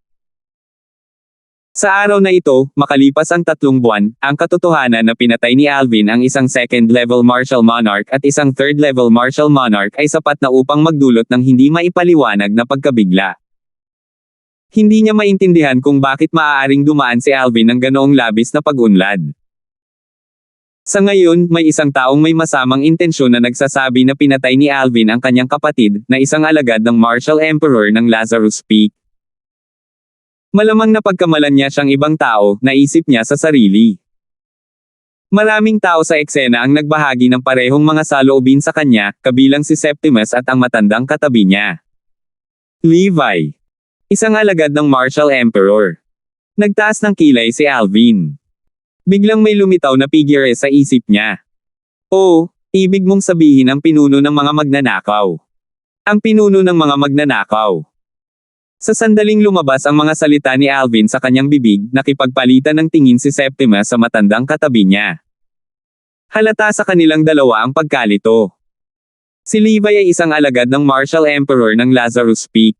Sa araw na ito, makalipas ang 3 buwan, ang katotohanan na pinatay ni Alvin ang isang second-level Martial Monarch at isang third-level Martial Monarch ay sapat na upang magdulot ng hindi maipaliwanag na pagkabigla. Hindi niya maintindihan kung bakit maaaring dumaan si Alvin ng ganoong labis na pag-unlad. Sa ngayon, may isang taong may masamang intensyon na nagsasabi na pinatay ni Alvin ang kanyang kapatid, na isang alagad ng Martial Emperor ng Lazarus Peak. Malamang napagkamalan niya siyang ibang tao, naisip niya sa sarili. Maraming tao sa eksena ang nagbahagi ng parehong mga saloobin sa kanya, kabilang si Septimus at ang matandang katabi niya. Levi. Isang alagad ng Martial Emperor. Nagtaas ng kilay si Alvin. Biglang may lumitaw na figure sa isip niya. Oh, ibig mong sabihin ang pinuno ng mga magnanakaw. Ang pinuno ng mga magnanakaw. Sa sandaling lumabas ang mga salita ni Alvin sa kanyang bibig, nakipagpalitan ng tingin si Septimus sa matandang katabi niya. Halata sa kanilang dalawa ang pagkalito. Si Levi ay isang alagad ng Martial Emperor ng Lazarus Peak.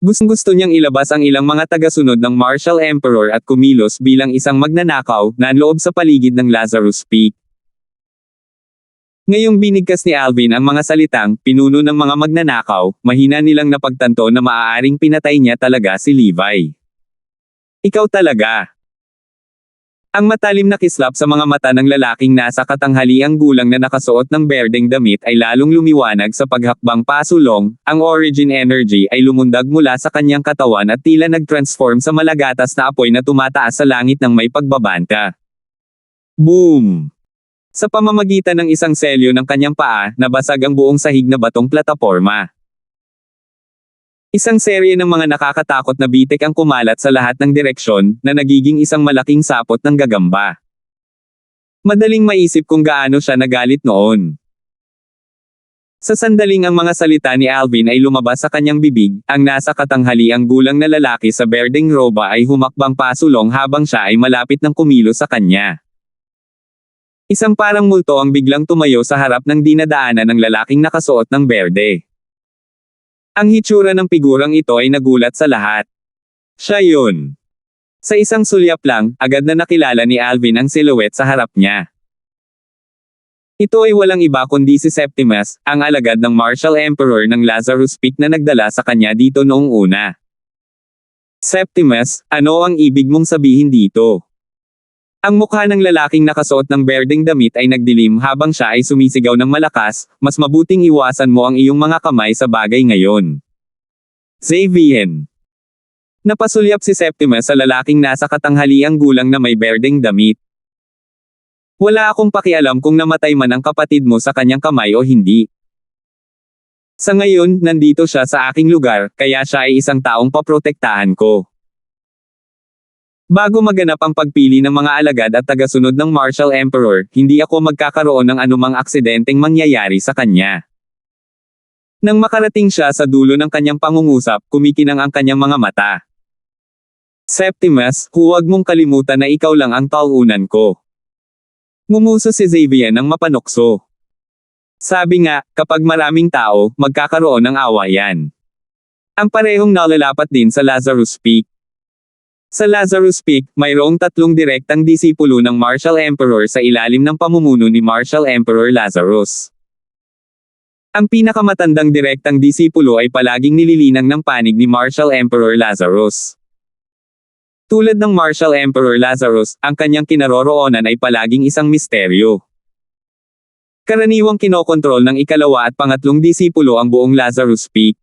Gustong-gusto niyang ilabas ang ilang mga tagasunod ng Martial Emperor at kumilos bilang isang magnanakaw, nanloob sa paligid ng Lazarus Peak. Ngayong binigkas ni Alvin ang mga salitang, pinuno ng mga magnanakaw, mahina nilang napagtanto na maaaring pinatay niya talaga si Levi. Ikaw talaga. Ang matalim na kislap sa mga mata ng lalaking nasa katanghaliang gulang na nakasuot ng berdeng damit ay lalong lumiwanag sa paghakbang pasulong, ang origin energy ay lumundag mula sa kanyang katawan at tila nag-transform sa malagatas na apoy na tumataas sa langit ng may pagbabanta. Boom! Sa pamamagitan ng isang selyo ng kanyang paa, nabasag ang buong sahig na batong plataporma. Isang serye ng mga nakakatakot na bitik ang kumalat sa lahat ng direksyon, na nagiging isang malaking sapot ng gagamba. Madaling maisip kung gaano siya nagalit noon. Sa sandaling ang mga salita ni Alvin ay lumabas sa kanyang bibig, ang nasa katanghaliang gulang na lalaki sa berdeng roba ay humakbang pasulong habang siya ay malapit ng kumilos sa kanya. Isang parang multo ang biglang tumayo sa harap ng dinadaanan ng lalaking nakasuot ng berde. Ang hitsura ng figurang ito ay nagulat sa lahat. Siya yun. Sa isang sulyap lang, agad na nakilala ni Alvin ang silhouette sa harap niya. Ito ay walang iba kundi si Septimus, ang alagad ng Martial Emperor ng Lazarus Peak na nagdala sa kanya dito noong una. Septimus, ano ang ibig mong sabihin dito? Ang mukha ng lalaking nakasuot ng berdeng damit ay nagdilim habang siya ay sumisigaw ng malakas, mas mabuting iwasan mo ang iyong mga kamay sa bagay ngayon. Xavier. Napasulyap si Septimus sa lalaking nasa katanghaliang gulang na may berdeng damit. Wala akong pakialam kung namatay man ang kapatid mo sa kanyang kamay o hindi. Sa ngayon, nandito siya sa aking lugar, kaya siya ay isang taong paprotektahan ko. Bago maganap ang pagpili ng mga alagad at tagasunod ng Martial Emperor, hindi ako magkakaroon ng anumang aksidenteng mangyayari sa kanya. Nang makarating siya sa dulo ng kanyang pangungusap, kumikinang ang kanyang mga mata. Septimus, huwag mong kalimutan na ikaw lang ang taunan ko. Ngumuso si Xavier ng mapanukso. Sabi nga, kapag maraming tao, magkakaroon ng awayan. Ang parehong nalalapat din sa Lazarus Peak. Sa Lazarus Peak, mayroong 3 direktang disipulo ng Martial Emperor sa ilalim ng pamumuno ni Martial Emperor Lazarus. Ang pinakamatandang direktang disipulo ay palaging nililinang ng panig ni Martial Emperor Lazarus. Tulad ng Martial Emperor Lazarus, ang kanyang kinaroroonan ay palaging isang misteryo. Karaniwang kinokontrol ng ikalawa at pangatlong disipulo ang buong Lazarus Peak.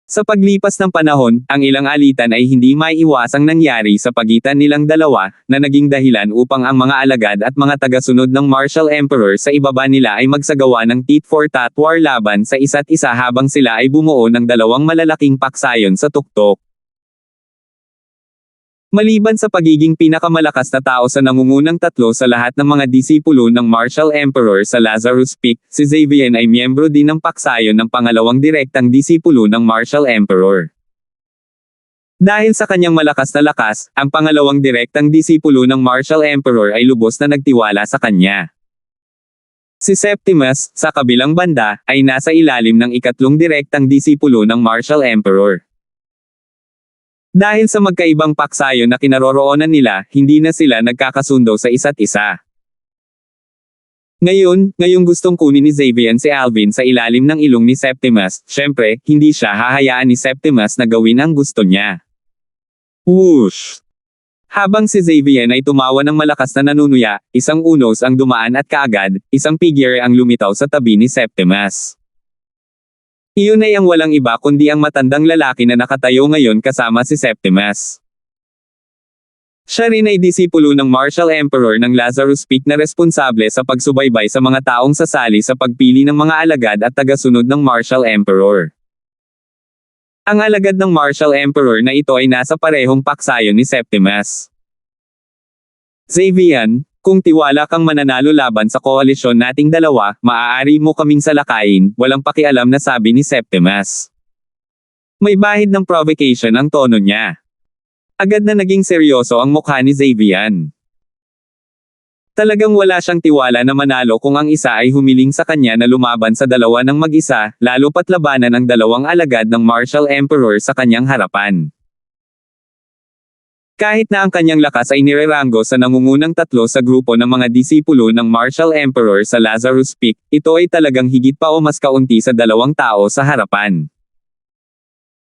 Sa paglipas ng panahon, ang ilang alitan ay hindi maiiwasang nangyari sa pagitan nilang dalawa, na naging dahilan upang ang mga alagad at mga tagasunod ng Martial Emperor sa ibaba nila ay magsagawa ng tit-for-tat war laban sa isa't isa habang sila ay bumuo ng dalawang malalaking paksayon sa tuktok. Maliban sa pagiging pinakamalakas na tao sa nangungunang tatlo sa lahat ng mga disipulo ng Martial Emperor sa Lazarus Peak, si Xavier ay miyembro din ng paksayon ng pangalawang direktang disipulo ng Martial Emperor. Dahil sa kanyang malakas na lakas, ang pangalawang direktang disipulo ng Martial Emperor ay lubos na nagtiwala sa kanya. Si Septimus, sa kabilang banda, ay nasa ilalim ng ikatlong direktang disipulo ng Martial Emperor. Dahil sa magkaibang paksayon na kinaroroonan nila, hindi na sila nagkakasundo sa isa't isa. Ngayong gustong kunin ni Xavier si Alvin sa ilalim ng ilong ni Septimus, syempre, hindi siya hahayaan ni Septimus na gawin ang gusto niya. Whoosh! Habang si Xavier ay tumawa ng malakas na nanunuya, isang unos ang dumaan at kaagad, isang figure ang lumitaw sa tabi ni Septimus. Iyon ay ang walang iba kundi ang matandang lalaki na nakatayo ngayon kasama si Septimus. Siya rin ay disipulo ng Martial Emperor ng Lazarus Peak na responsable sa pagsubaybay sa mga taong sasali sa pagpili ng mga alagad at tagasunod ng Martial Emperor. Ang alagad ng Martial Emperor na ito ay nasa parehong paksayon ni Septimus. Xavier, kung tiwala kang mananalo laban sa koalisyon nating dalawa, maaari mo kaming salakayin, walang pakialam na sabi ni Septimus. May bahid ng provocation ang tono niya. Agad na naging seryoso ang mukha ni Xavier. Talagang wala siyang tiwala na manalo kung ang isa ay humiling sa kanya na lumaban sa dalawa ng mag-isa, lalo pat labanan ang dalawang alagad ng Martial Emperor sa kanyang harapan. Kahit na ang kanyang lakas ay nireranggo sa nangungunang tatlo sa grupo ng mga disipulo ng Martial Emperor sa Lazarus Peak, ito ay talagang higit pa o mas kaunti sa dalawang tao sa harapan.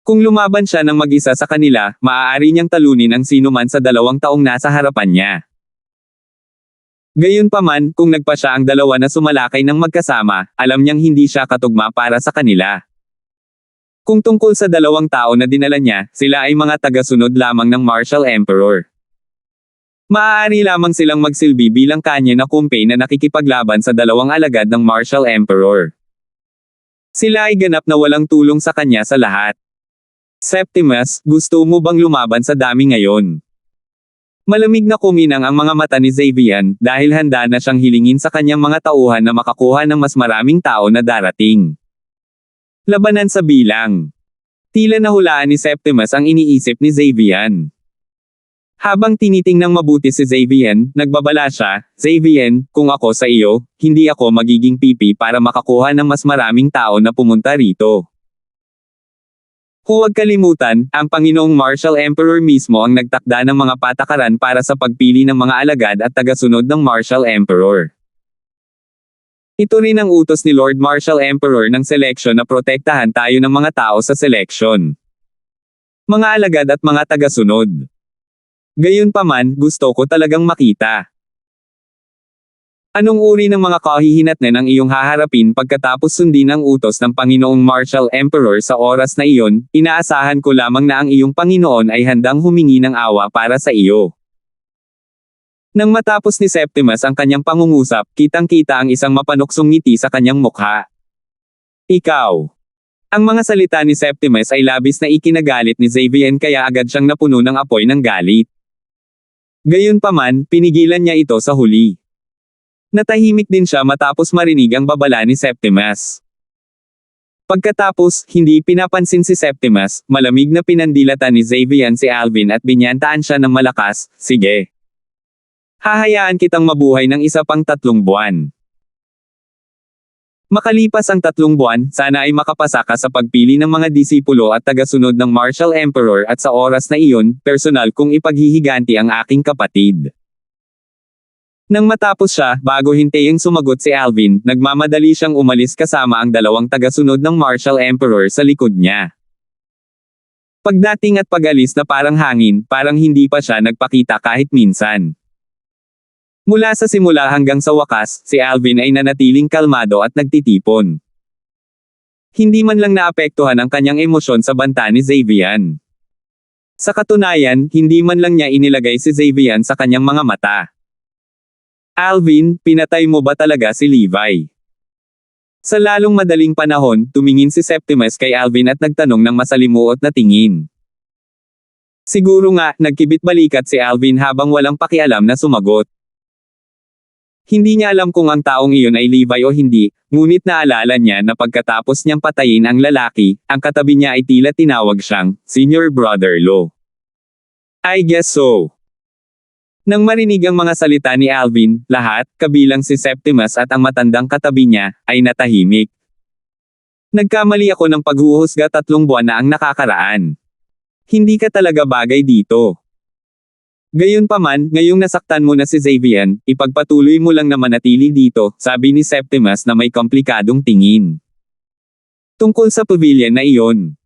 Kung lumaban siya ng mag-isa sa kanila, maaari niyang talunin ang sinuman sa dalawang taong nasa harapan niya. Gayunpaman, kung nagpa siya ang dalawa na sumalakay ng magkasama, alam niyang hindi siya katugma para sa kanila. Kung tungkol sa dalawang tao na dinala niya, sila ay mga tagasunod lamang ng Martial Emperor. Maaari lamang silang magsilbi bilang kanya na kumpay na nakikipaglaban sa dalawang alagad ng Martial Emperor. Sila ay ganap na walang tulong sa kanya sa lahat. Septimus, gusto mo bang lumaban sa dami ngayon? Malamig na kuminang ang mga mata ni Xavier, dahil handa na siyang hilingin sa kanyang mga tauhan na makakuha ng mas maraming tao na darating. Labanan sa bilang. Tila nahulaan ni Septimus ang iniisip ni Xavier. Habang tinitingnang mabuti si Xavier, nagbabala siya, Xavier, kung ako sa iyo, hindi ako magiging pipi para makakuha ng mas maraming tao na pumunta rito. Huwag kalimutan, ang Panginoong Martial Emperor mismo ang nagtakda ng mga patakaran para sa pagpili ng mga alagad at tagasunod ng Martial Emperor. Ito rin ang utos ni Lord Martial Emperor ng seleksyon na protektahan tayo ng mga tao sa seleksyon. Mga alagad at mga tagasunod. Gayunpaman, gusto ko talagang makita. Anong uri ng mga kahihinatnan ang iyong haharapin pagkatapos sundin ang utos ng Panginoong Martial Emperor sa oras na iyon? Inaasahan ko lamang na ang iyong Panginoon ay handang humingi ng awa para sa iyo. Nang matapos ni Septimus ang kanyang pangungusap, kitang-kita ang isang mapanuksong ngiti sa kanyang mukha. Ikaw. Ang mga salita ni Septimus ay labis na ikinagalit ni Xavier kaya agad siyang napuno ng apoy ng galit. Gayunpaman, pinigilan niya ito sa huli. Natahimik din siya matapos marinig ang babala ni Septimus. Pagkatapos, hindi pinapansin si Septimus, malamig na pinandilatan ni Xavier si Alvin at binyantaan siya ng malakas, sige. Hahayaan kitang mabuhay ng isa pang 3 buwan. Makalipas ang 3 buwan, sana ay makapasa ka sa pagpili ng mga disipulo at tagasunod ng Martial Emperor at sa oras na iyon, personal kong ipaghihiganti ang aking kapatid. Nang matapos siya, bago hintaying sumagot si Alvin, nagmamadali siyang umalis kasama ang dalawang tagasunod ng Martial Emperor sa likod niya. Pagdating at pag-alis na parang hangin, parang hindi pa siya nagpakita kahit minsan. Mula sa simula hanggang sa wakas, si Alvin ay nanatiling kalmado at nagtitipon. Hindi man lang naapektuhan ang kanyang emosyon sa banta ni Xavian. Sa katunayan, hindi man lang niya inilagay si Xavian sa kanyang mga mata. Alvin, pinatay mo ba talaga si Levi? Sa lalong madaling panahon, tumingin si Septimus kay Alvin at nagtanong ng masalimuot na tingin. Siguro nga, nagkibit-balikat si Alvin habang walang pakialam na sumagot. Hindi niya alam kung ang taong iyon ay Levi o hindi, ngunit naalala niya na pagkatapos niyang patayin ang lalaki, ang katabi niya ay tila tinawag siyang, Senior Brother-in-law. I guess so. Nang marinig ang mga salita ni Alvin, lahat, kabilang si Septimus at ang matandang katabi niya, ay natahimik. Nagkamali ako ng paghuhusga 3 buwan na ang nakakaraan. Hindi ka talaga bagay dito. Gayunpaman, ngayong nasaktan mo na si Xavian, ipagpatuloy mo lang na manatili dito, sabi ni Septimus na may komplikadong tingin. Tungkol sa pavilion na iyon.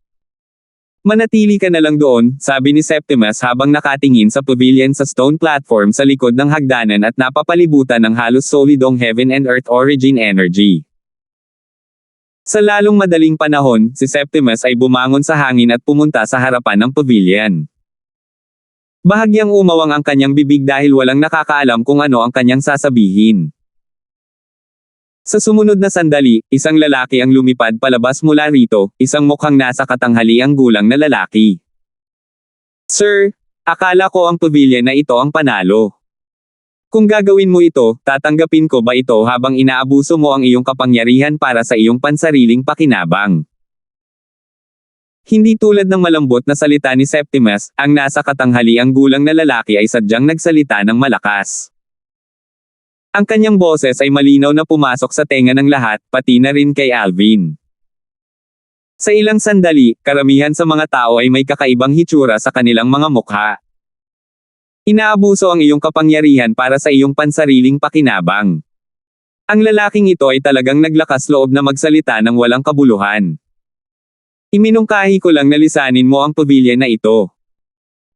Manatili ka na lang doon, sabi ni Septimus habang nakatingin sa pavilion sa stone platform sa likod ng hagdanan at napapalibutan ng halos solidong heaven and earth origin energy. Sa lalong madaling panahon, si Septimus ay bumangon sa hangin at pumunta sa harapan ng pavilion. Bahagyang umawang ang kanyang bibig dahil walang nakakaalam kung ano ang kanyang sasabihin. Sa sumunod na sandali, isang lalaki ang lumipad palabas mula rito, isang mukhang nasa katanghaliang gulang na lalaki. Sir, akala ko ang pavilion na ito ang panalo. Kung gagawin mo ito, tatanggapin ko ba ito habang inaabuso mo ang iyong kapangyarihan para sa iyong pansariling pakinabang? Hindi tulad ng malambot na salita ni Septimus, ang nasa katanghaliang gulang na lalaki ay sadyang nagsalita ng malakas. Ang kanyang boses ay malinaw na pumasok sa tenga ng lahat, pati na rin kay Alvin. Sa ilang sandali, karamihan sa mga tao ay may kakaibang hitsura sa kanilang mga mukha. Inaabuso ang iyong kapangyarihan para sa iyong pansariling pakinabang. Ang lalaking ito ay talagang naglakas loob na magsalita ng walang kabuluhan. Iminungkahi ko lang na lisanin mo ang pavilion na ito.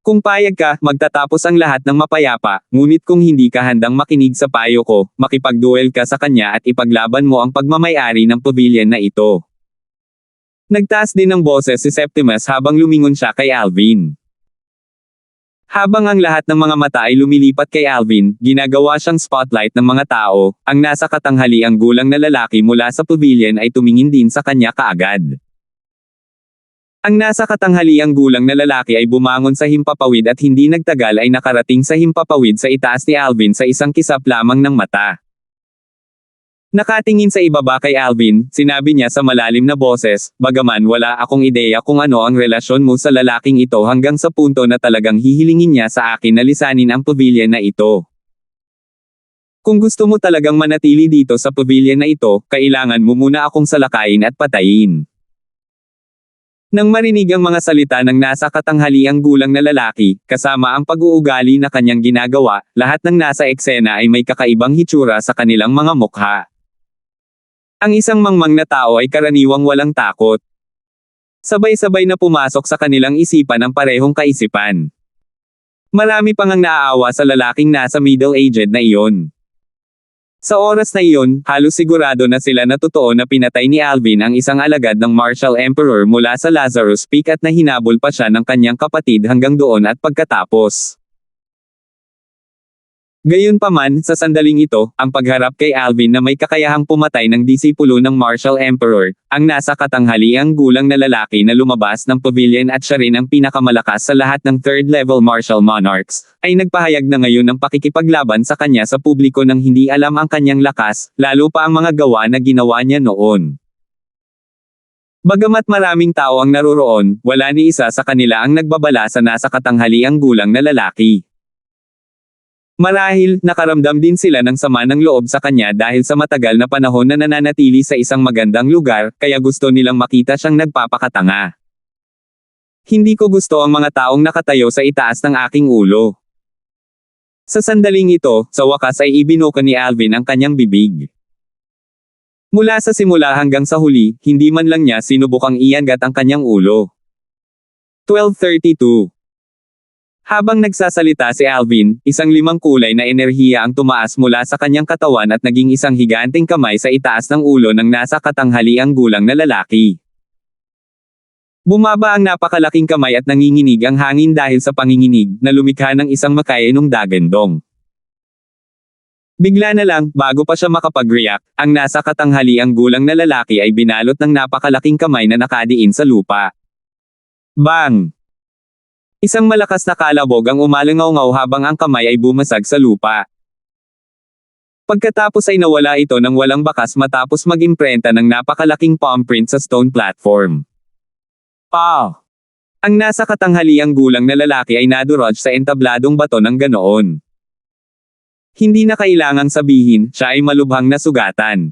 Kung payag ka, magtatapos ang lahat ng mapayapa, ngunit kung hindi ka handang makinig sa payo ko, makipagduel ka sa kanya at ipaglaban mo ang pagmamay-ari ng pavilion na ito. Nagtaas din ng boses si Septimus habang lumingon siya kay Alvin. Habang ang lahat ng mga mata ay lumilipat kay Alvin, ginagawa siyang spotlight ng mga tao, ang nasa katanghaliang gulang na lalaki mula sa pavilion ay tumingin din sa kanya kaagad. Ang nasa katanghaliang gulang na lalaki ay bumangon sa himpapawid at hindi nagtagal ay nakarating sa himpapawid sa itaas ni Alvin sa isang kisap lamang ng mata. Nakatingin sa ibaba kay Alvin, sinabi niya sa malalim na boses, bagaman wala akong ideya kung ano ang relasyon mo sa lalaking ito hanggang sa punto na talagang hihilingin niya sa akin na lisanin ang pavilion na ito. Kung gusto mo talagang manatili dito sa pavilion na ito, kailangan mo muna akong salakayin at patayin. Nang marinig ang mga salita ng nasa katanghaliang gulang na lalaki, kasama ang pag-uugali na kanyang ginagawa, lahat ng nasa eksena ay may kakaibang hitsura sa kanilang mga mukha. Ang isang mangmang na tao ay karaniwang walang takot. Sabay-sabay na pumasok sa kanilang isipan ang parehong kaisipan. Marami pang ang naaawa sa lalaking nasa middle-aged na iyon. Sa oras na iyon, halos sigurado na sila na totoo na pinatay ni Alvin ang isang alagad ng Martial Emperor mula sa Lazarus Peak at nahinabol pa siya ng kanyang kapatid hanggang doon at pagkatapos. Gayunpaman, sa sandaling ito, ang pagharap kay Alvin na may kakayahang pumatay ng disipulo ng Martial Emperor, ang nasa katanghaliang gulang na lalaki na lumabas ng pavilion at siya rin ang pinakamalakas sa lahat ng third-level martial monarchs, ay nagpahayag na ngayon ng pakikipaglaban sa kanya sa publiko nang hindi alam ang kanyang lakas, lalo pa ang mga gawa na ginawa niya noon. Bagamat maraming tao ang naroroon, wala ni isa sa kanila ang nagbabala sa nasa katanghaliang gulang na lalaki. Marahil, nakaramdam din sila ng sama ng loob sa kanya dahil sa matagal na panahon na nananatili sa isang magandang lugar, kaya gusto nilang makita siyang nagpapakatanga. Hindi ko gusto ang mga taong nakatayo sa itaas ng aking ulo. Sa sandaling ito, sa wakas ay ibinuka ni Alvin ang kanyang bibig. Mula sa simula hanggang sa huli, hindi man lang niya sinubukang iangat ang kanyang ulo. 12:32. Habang nagsasalita si Alvin, isang 5 kulay na enerhiya ang tumaas mula sa kanyang katawan at naging isang higanteng kamay sa itaas ng ulo ng nasa katanghaliang gulang na lalaki. Bumaba ang napakalaking kamay at nanginginig ang hangin dahil sa panginginig na lumikha ng isang makayanong dagandong. Bigla na lang, bago pa siya makapag-react, ang nasa katanghaliang gulang na lalaki ay binalot ng napakalaking kamay na nakadiin sa lupa. Bang! Isang malakas na kalabog ang umalangaw-ngaw habang ang kamay ay bumasag sa lupa. Pagkatapos ay nawala ito ng walang bakas matapos mag-imprenta ng napakalaking palm print sa stone platform. Ang nasa katanghaliang gulang na lalaki ay nadurog sa entabladong bato ng ganoon. Hindi na kailangang sabihin, siya ay malubhang nasugatan.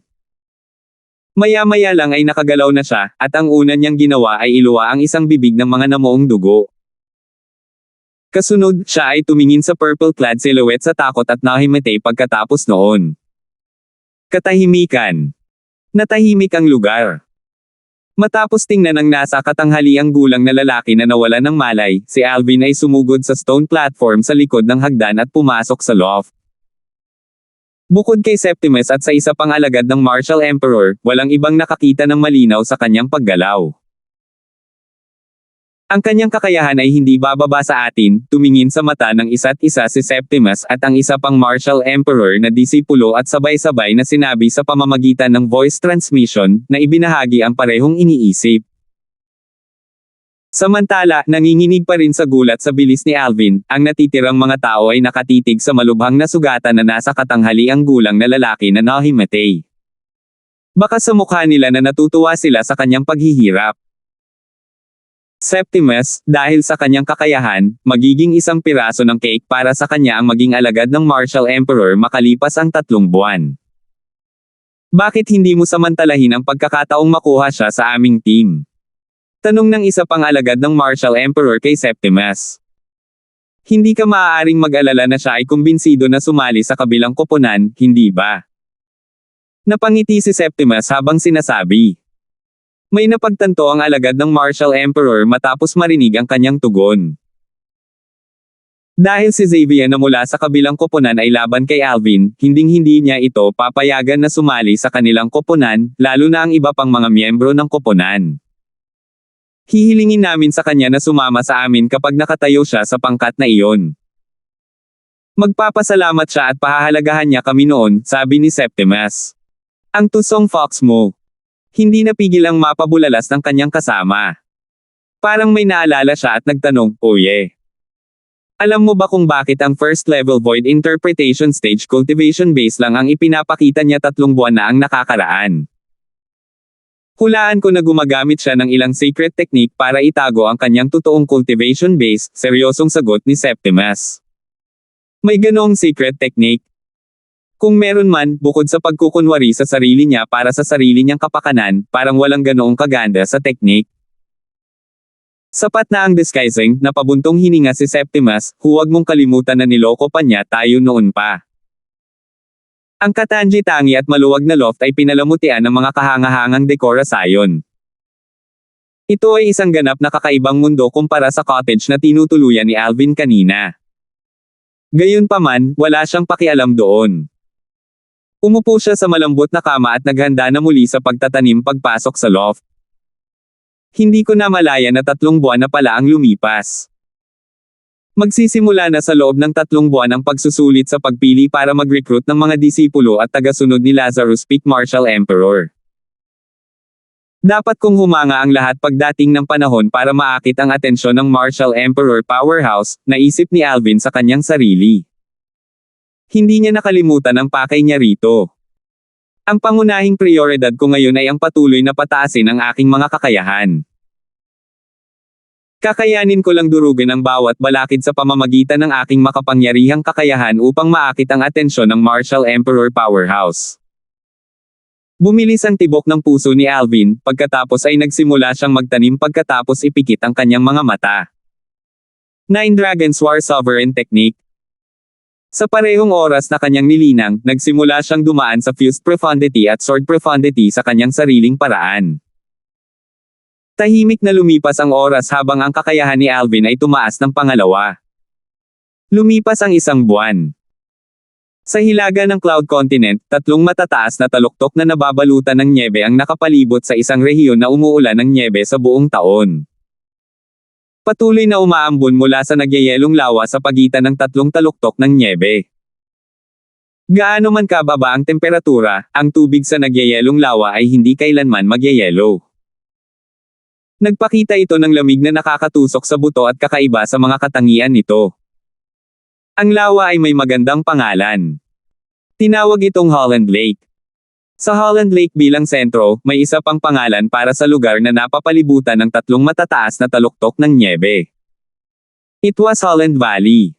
Maya-maya lang ay nakagalaw na siya, at ang una niyang ginawa ay iluwa ang isang bibig ng mga namuong dugo. Kasunod, siya ay tumingin sa purple-clad silhouette sa takot at nahimatay pagkatapos noon. Katahimikan. Natahimik ang lugar. Matapos tingnan ng nasa katanghaliang gulang na lalaki na nawala ng malay, si Alvin ay sumugod sa stone platform sa likod ng hagdan at pumasok sa loft. Bukod kay Septimus at sa isa pang alagad ng Martial Emperor, walang ibang nakakita ng malinaw sa kanyang paggalaw. Ang kanyang kakayahan ay hindi bababa sa atin, tumingin sa mata ng isa't isa si Septimus at ang isa pang Martial Emperor na disipulo at sabay-sabay na sinabi sa pamamagitan ng voice transmission, na ibinahagi ang parehong iniisip. Samantala, nanginginig pa rin sa gulat sa bilis ni Alvin, ang natitirang mga tao ay nakatitig sa malubhang na sugatan na nasa katanghaliang gulang na lalaki na nahimatay. Baka sa mukha nila na natutuwa sila sa kanyang paghihirap. Septimus, dahil sa kanyang kakayahan, magiging isang piraso ng cake para sa kanya ang maging alagad ng Martial Emperor makalipas ang 3 buwan. Bakit hindi mo samantalahin ang pagkakataong makuha siya sa aming team? Tanong ng isa pang alagad ng Martial Emperor kay Septimus. Hindi ka maaaring mag-alala na siya ay kumbinsido na sumali sa kabilang koponan, hindi ba? Napangiti si Septimus habang sinasabi. May napagtanto ang alagad ng Martial Emperor matapos marinig ang kanyang tugon. Dahil si Xavier na mula sa kabilang koponan ay laban kay Alvin, hinding-hindi niya ito papayagan na sumali sa kanilang koponan, lalo na ang iba pang mga miyembro ng koponan. Hihilingin namin sa kanya na sumama sa amin kapag nakatayo siya sa pangkat na iyon. Magpapasalamat siya at pahahalagahan niya kami noon, sabi ni Septimus. Ang tusong fox mo. Hindi napigil ang mapabulalas ng kanyang kasama. Parang may naalala siya at nagtanong, "Oye. Alam mo ba kung bakit ang first level void interpretation stage cultivation base lang ang ipinapakita niya 3 buwan na ang nakakaraan?" Hulaan ko na gumagamit siya ng ilang secret technique para itago ang kanyang totoong cultivation base, seryosong sagot ni Septimus. May ganoong secret technique? Kung meron man, bukod sa pagkukunwari sa sarili niya para sa sarili niyang kapakanan, parang walang ganoong kaganda sa teknik. Sapat na ang disguising, napabuntong hininga si Septimus, huwag mong kalimutan na niloko pa niya tayo noon pa. Ang katangi-tangi at maluwag na loft ay pinalamutian ng mga kahangahangang dekorasayon. Ito ay isang ganap na kakaibang mundo kumpara sa cottage na tinutuluyan ni Alvin kanina. Gayunpaman, wala siyang pakialam doon. Umupo siya sa malambot na kama at naghanda na muli sa pagtatanim pagpasok sa loft. Hindi ko na malaya na 3 buwan na pala ang lumipas. Magsisimula na sa loob ng 3 buwan ang pagsusulit sa pagpili para mag-recruit ng mga disipulo at tagasunod ni Lazarus Peak Martial Emperor. Dapat kong humanga ang lahat pagdating ng panahon para maakit ang atensyon ng Martial Emperor Powerhouse, naisip ni Alvin sa kanyang sarili. Hindi niya nakalimutan ang pakay niya rito. Ang pangunahing prioridad ko ngayon ay ang patuloy na pataasin ang aking mga kakayahan. Kakayanin ko lang durugin ang bawat balakid sa pamamagitan ng aking makapangyarihang kakayahan upang maakit ang atensyon ng Martial Emperor Powerhouse. Bumilis ang tibok ng puso ni Alvin, pagkatapos ay nagsimula siyang magtanim pagkatapos ipikit ang kanyang mga mata. 9 Dragon's War Sovereign Technique. Sa parehong oras na kanyang nilinang, nagsimula siyang dumaan sa Fused Profundity at Sword Profundity sa kanyang sariling paraan. Tahimik na lumipas ang oras habang ang kakayahan ni Alvin ay tumaas ng pangalawa. Lumipas ang isang buwan. Sa hilaga ng Cloud Continent, tatlong matataas na taluktok na nababalutan ng nyebe ang nakapalibot sa isang rehiyon na umuulan ng nyebe sa buong taon. Patuloy na umaambon mula sa nagyayelong lawa sa pagitan ng tatlong taluktok ng nyebe. Gaano man kababa ang temperatura, ang tubig sa nagyayelong lawa ay hindi kailanman magyayelo. Nagpakita ito ng lamig na nakakatusok sa buto at kakaiba sa mga katangian nito. Ang lawa ay may magandang pangalan. Tinawag itong Holland Lake. Sa Holland Lake bilang sentro, may isa pang pangalan para sa lugar na napapalibutan ng tatlong matataas na taluktok ng nyebe. It was Holland Valley.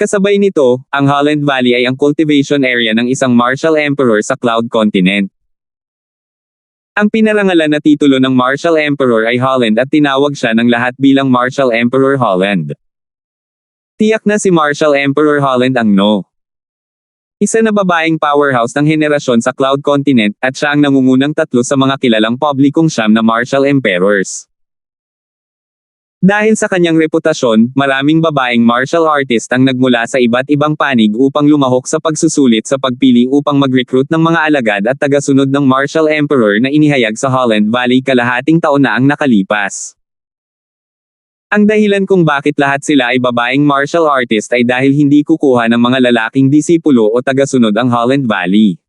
Kasabay nito, ang Holland Valley ay ang cultivation area ng isang Marshall Emperor sa Cloud Continent. Ang pinarangalan na titulo ng Marshall Emperor ay Holland at tinawag siya ng lahat bilang Marshall Emperor Holland. Tiyak na si Marshall Emperor Holland ang isa na babaeng powerhouse ng henerasyon sa Cloud Continent at siya ang nangungunang tatlo sa mga kilalang publikong siyam na Marshall Emperors. Dahil sa kanyang reputasyon, maraming babaeng martial artist ang nagmula sa iba't ibang panig upang lumahok sa pagsusulit sa pagpili upang mag-recruit ng mga alagad at tagasunod ng Marshall Emperor na inihayag sa Holland Valley kalahating taon na ang nakalipas. Ang dahilan kung bakit lahat sila ay babaeng martial artist ay dahil hindi kukuha ng mga lalaking disipulo o tagasunod ang Holland Valley.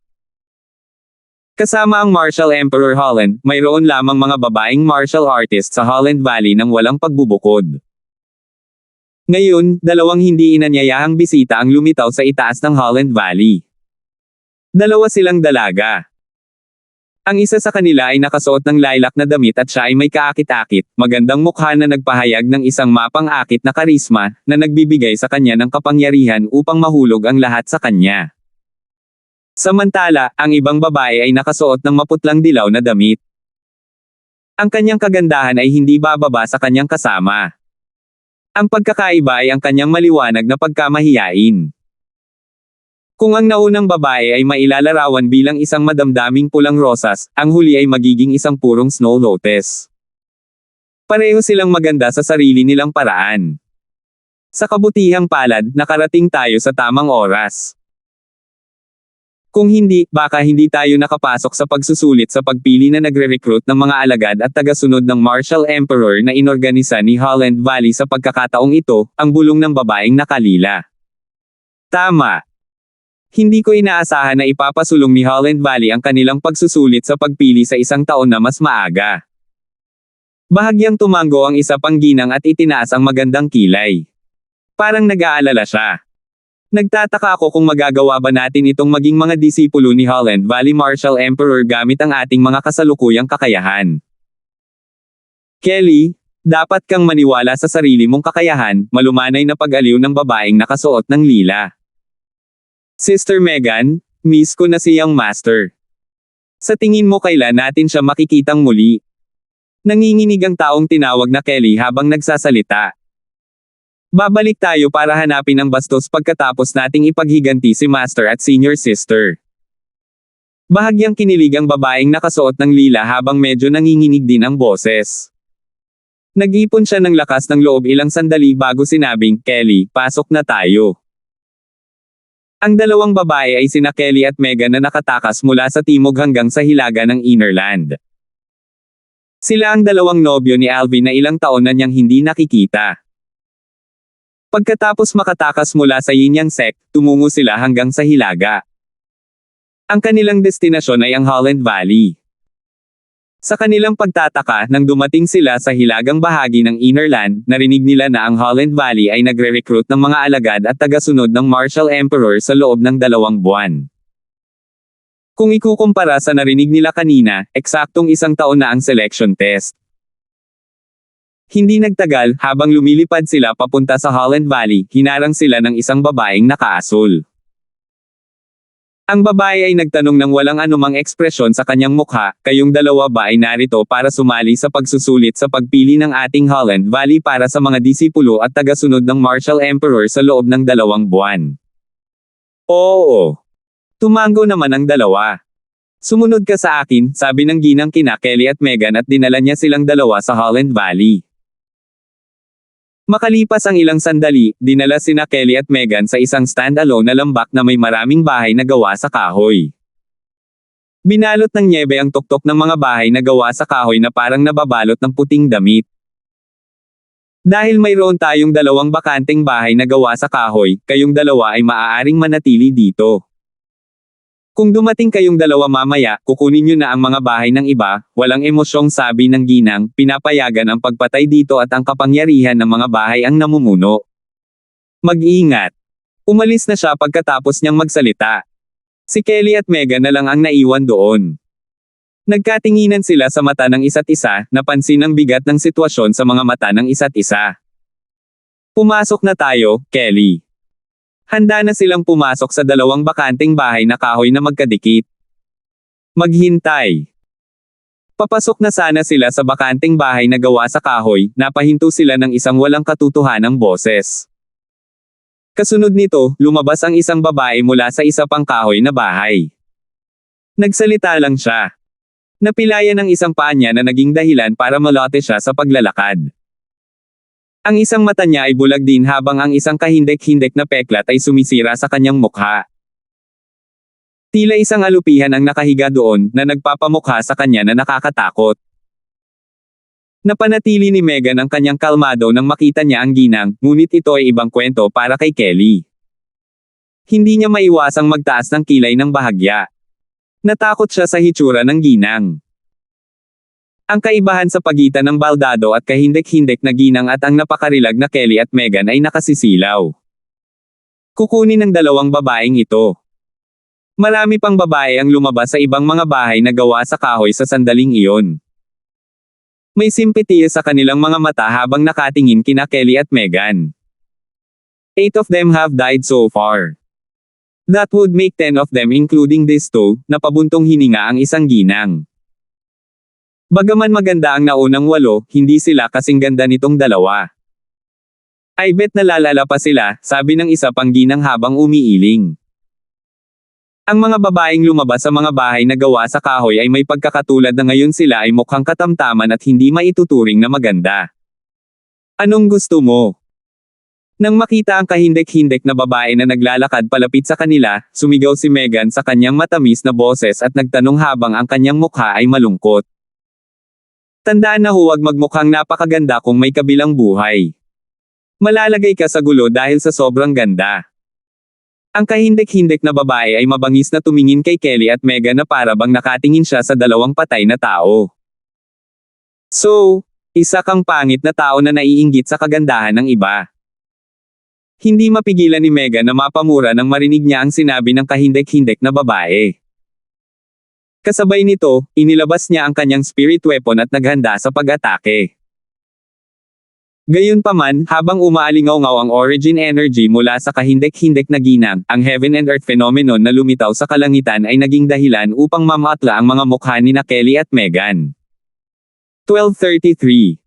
Kasama ang Marshall Emperor Holland, mayroon lamang mga babaeng martial artist sa Holland Valley nang walang pagbubukod. Ngayon, dalawang hindi inanyayahang bisita ang lumitaw sa itaas ng Holland Valley. Dalawa silang dalaga. Ang isa sa kanila ay nakasuot ng lilac na damit at siya ay may kaakit-akit, magandang mukha na nagpahayag ng isang mapang-akit na karisma, na nagbibigay sa kanya ng kapangyarihan upang mahulog ang lahat sa kanya. Samantala, ang ibang babae ay nakasuot ng maputlang dilaw na damit. Ang kanyang kagandahan ay hindi bababa sa kanyang kasama. Ang pagkakaiba ay ang kanyang maliwanag na pagkamahiyain. Kung ang naunang babae ay mailalarawan bilang isang madamdaming pulang rosas, ang huli ay magiging isang purong snow lotus. Pareho silang maganda sa sarili nilang paraan. Sa kabutihang palad, nakarating tayo sa tamang oras. Kung hindi, baka hindi tayo nakapasok sa pagsusulit sa pagpili na nagre-recruit ng mga alagad at tagasunod ng Marshall Emperor na inorganisa ni Holland Valley sa pagkakataong ito, ang bulong ng babaeng nakalila. Tama. Hindi ko inaasahan na ipapasulong ni Holland Valley ang kanilang pagsusulit sa pagpili sa isang taon na mas maaga. Bahagyang tumango ang isa pang ginang at itinaas ang magandang kilay. Parang nag-aalala siya. Nagtataka ako kung magagawa ba natin itong maging mga disipulo ni Holland Valley Marshall Emperor gamit ang ating mga kasalukuyang kakayahan. Kelly, dapat kang maniwala sa sarili mong kakayahan, malumanay na pag-aliw ng babaeng nakasuot ng lila. Sister Megan, miss ko na si Young Master. Sa tingin mo kailan natin siya makikitang muli? Nanginginig ang taong tinawag na Kelly habang nagsasalita. Babalik tayo para hanapin ang bastos pagkatapos nating ipaghiganti si Master at Senior Sister. Bahagyang kinilig ang babaeng nakasuot ng lila habang medyo nanginginig din ang boses. Nag-ipon siya ng lakas ng loob ilang sandali bago sinabing, Kelly, pasok na tayo. Ang dalawang babae ay sina Kelly at Megan na nakatakas mula sa timog hanggang sa hilaga ng Innerland. Sila ang dalawang nobyo ni Alvin na ilang taon na niyang hindi nakikita. Pagkatapos makatakas mula sa Yin Yang Sect, tumungo sila hanggang sa hilaga. Ang kanilang destinasyon ay ang Holland Valley. Sa kanilang pagtataka, nang dumating sila sa hilagang bahagi ng Innerland, narinig nila na ang Holland Valley ay nagre-recruit ng mga alagad at tagasunod ng Marshall Emperor sa loob ng 2 buwan. Kung ikukumpara sa narinig nila kanina, eksaktong 1 taon na ang selection test. Hindi nagtagal, habang lumilipad sila papunta sa Holland Valley, hinarang sila ng isang babaeng nakaasul. Ang babae ay nagtanong ng walang anumang ekspresyon sa kanyang mukha, kayong dalawa ba ay narito para sumali sa pagsusulit sa pagpili ng ating Holland Valley para sa mga disipulo at tagasunod ng Marshall Emperor sa loob ng 2 buwan? Oo. Tumango naman ang dalawa. Sumunod ka sa akin, sabi ng ginang kina Kelly at Meghan at dinala niya silang dalawa sa Holland Valley. Makalipas ang ilang sandali, dinala sina Kelly at Meghan sa isang stand-alone na lambak na may maraming bahay na gawa sa kahoy. Binalot ng nyebe ang tuktok ng mga bahay na gawa sa kahoy na parang nababalot ng puting damit. Dahil mayroon tayong dalawang bakanteng bahay na gawa sa kahoy, kayong dalawa ay maaaring manatili dito. Kung dumating kayong dalawa mamaya, kukunin nyo na ang mga bahay ng iba, walang emosyong sabi ng ginang, pinapayagan ang pagpatay dito at ang kapangyarihan ng mga bahay ang namumuno. Mag-ingat. Umalis na siya pagkatapos niyang magsalita. Si Kelly at Meghan na lang ang naiwan doon. Nagkatinginan sila sa mata ng isa't isa, napansin ang bigat ng sitwasyon sa mga mata ng isa't isa. Pumasok na tayo, Kelly. Handa na silang pumasok sa dalawang bakanteng bahay na kahoy na magkadikit. Maghintay. Papasok na sana sila sa bakanteng bahay na gawa sa kahoy, napahinto sila ng isang walang katotohanang boses. Kasunod nito, lumabas ang isang babae mula sa isa pang kahoy na bahay. Nagsalita lang siya. Napilayan ng isang paa niya na naging dahilan para malote siya sa paglalakad. Ang isang mata niya ay bulag din habang ang isang kahindek-hindek na peklat ay sumisira sa kanyang mukha. Tila isang alupihan ang nakahiga doon na nagpapamukha sa kanya na nakakatakot. Napanatili ni Meghan ang kanyang kalmado nang makita niya ang ginang, ngunit ito ay ibang kwento para kay Kelly. Hindi niya maiwasang magtaas ng kilay ng bahagya. Natakot siya sa hitsura ng ginang. Ang kaibahan sa pagitan ng baldado at kahindek-hindek na ginang at ang napakarilag na Kelly at Meghan ay nakasisilaw. Kukunin ng dalawang babaeng ito. Marami pang babae ang lumabas sa ibang mga bahay na gawa sa kahoy sa sandaling iyon. May simpatiya sa kanilang mga mata habang nakatingin kina Kelly at Meghan. 8 of them have died so far. That would make 10 of them including this two, napabuntong hininga ang isang ginang. Bagaman maganda ang naunang 8, hindi sila kasing ganda nitong dalawa. I bet nalalala pa sila, sabi ng isa pang ginang habang umiiling. Ang mga babaeng lumabas sa mga bahay na gawa sa kahoy ay may pagkakatulad na ngayon sila ay mukhang katamtaman at hindi maituturing na maganda. Anong gusto mo? Nang makita ang kahindek-hindek na babae na naglalakad palapit sa kanila, sumigaw si Meghan sa kanyang matamis na boses at nagtanong habang ang kanyang mukha ay malungkot. Tandaan na huwag magmukhang napakaganda kung may kabilang buhay. Malalagay ka sa gulo dahil sa sobrang ganda. Ang kahindek-hindek na babae ay mabangis na tumingin kay Kelly at Meghan na para bang nakatingin siya sa dalawang patay na tao. So, isa kang pangit na tao na naiinggit sa kagandahan ng iba. Hindi mapigilan ni Meghan na mapamura nang marinig niya ang sinabi ng kahindek-hindek na babae. Kasabay nito, inilabas niya ang kanyang spirit weapon at naghanda sa pag-atake. Gayunpaman, habang umaalingaw-ngaw ang origin energy mula sa kahindek-hindek na ginang, ang heaven and earth phenomenon na lumitaw sa kalangitan ay naging dahilan upang mamatla ang mga mukha ni Kelly at Meghan. 1233.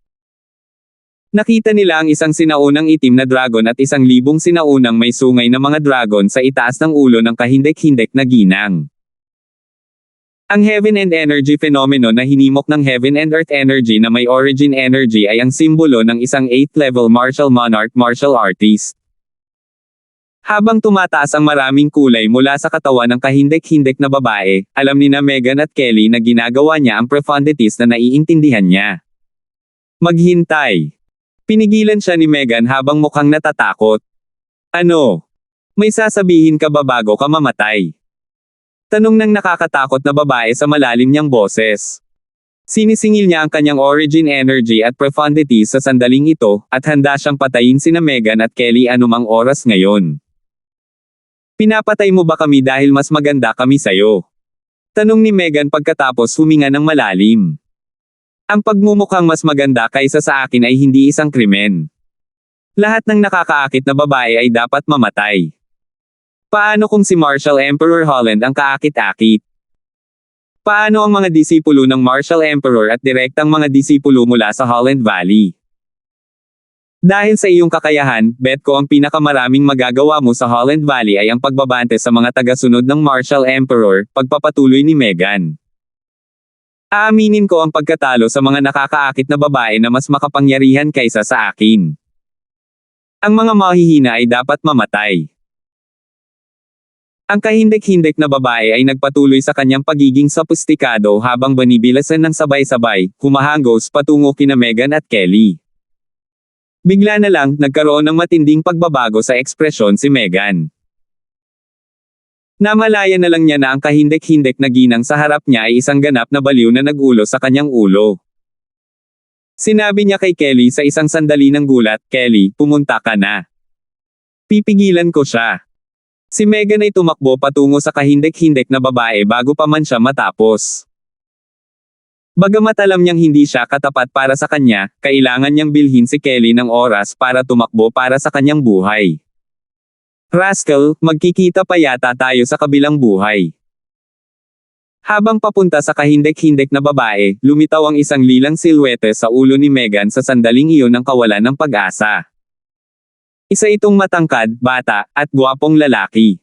Nakita nila ang isang sinaunang itim na dragon at 1,000 sinaunang may sungay na mga dragon sa itaas ng ulo ng kahindek-hindek na ginang. Ang heaven and energy phenomenon na hinimok ng heaven and earth energy na may origin energy ay ang simbolo ng isang 8th level martial monarch martial artist. Habang tumataas ang maraming kulay mula sa katawan ng kahindek-hindek na babae, alam ni na Meghan at Kelly na ginagawa niya ang profundities na naiintindihan niya. Maghintay. Pinigilan siya ni Meghan habang mukhang natatakot. Ano? May sasabihin ka ba bago ka mamatay? Tanong ng nakakatakot na babae sa malalim niyang boses. Sinisingil niya ang kanyang origin energy at profundity sa sandaling ito, at handa siyang patayin sina Meghan at Kelly anumang oras ngayon. Pinapatay mo ba kami dahil mas maganda kami sayo? Tanong ni Meghan pagkatapos huminga ng malalim. Ang pagmumukhang mas maganda kaysa sa akin ay hindi isang krimen. Lahat ng nakakaakit na babae ay dapat mamatay. Paano kung si Marshall Emperor Holland ang kaakit-akit? Paano ang mga disipulo ng Marshall Emperor at direktang mga disipulo mula sa Holland Valley? Dahil sa iyong kakayahan, bet ko ang pinakamaraming magagawa mo sa Holland Valley ay ang pagbabante sa mga tagasunod ng Marshall Emperor, pagpapatuloy ni Meghan. Aaminin ko ang pagkatalo sa mga nakakaakit na babae na mas makapangyarihan kaysa sa akin. Ang mga mahihina ay dapat mamatay. Ang kahindik-hindik na babae ay nagpatuloy sa kanyang pagiging sopistikado habang banibilasan ng sabay-sabay, humahangos patungo kina Meghan at Kelly. Bigla na lang, nagkaroon ng matinding pagbabago sa ekspresyon si Meghan. Namalaya na lang niya na ang kahindik-hindik na ginang sa harap niya ay isang ganap na baliw na nag-ulo sa kanyang ulo. Sinabi niya kay Kelly sa isang sandali ng gulat, "Kelly, pumunta ka na. Pipigilan ko siya." Si Meghan ay tumakbo patungo sa kahindik-hindik na babae bago pa man siya matapos. Bagamat alam niyang hindi siya katapat para sa kanya, kailangan niyang bilhin si Kelly ng oras para tumakbo para sa kanyang buhay. "Rascal, magkikita pa yata tayo sa kabilang buhay." Habang papunta sa kahindik-hindik na babae, lumitaw ang isang lilang silhwete sa ulo ni Meghan sa sandaling iyon ng kawalan ng pag-asa. Isa itong matangkad, bata, at gwapong lalaki.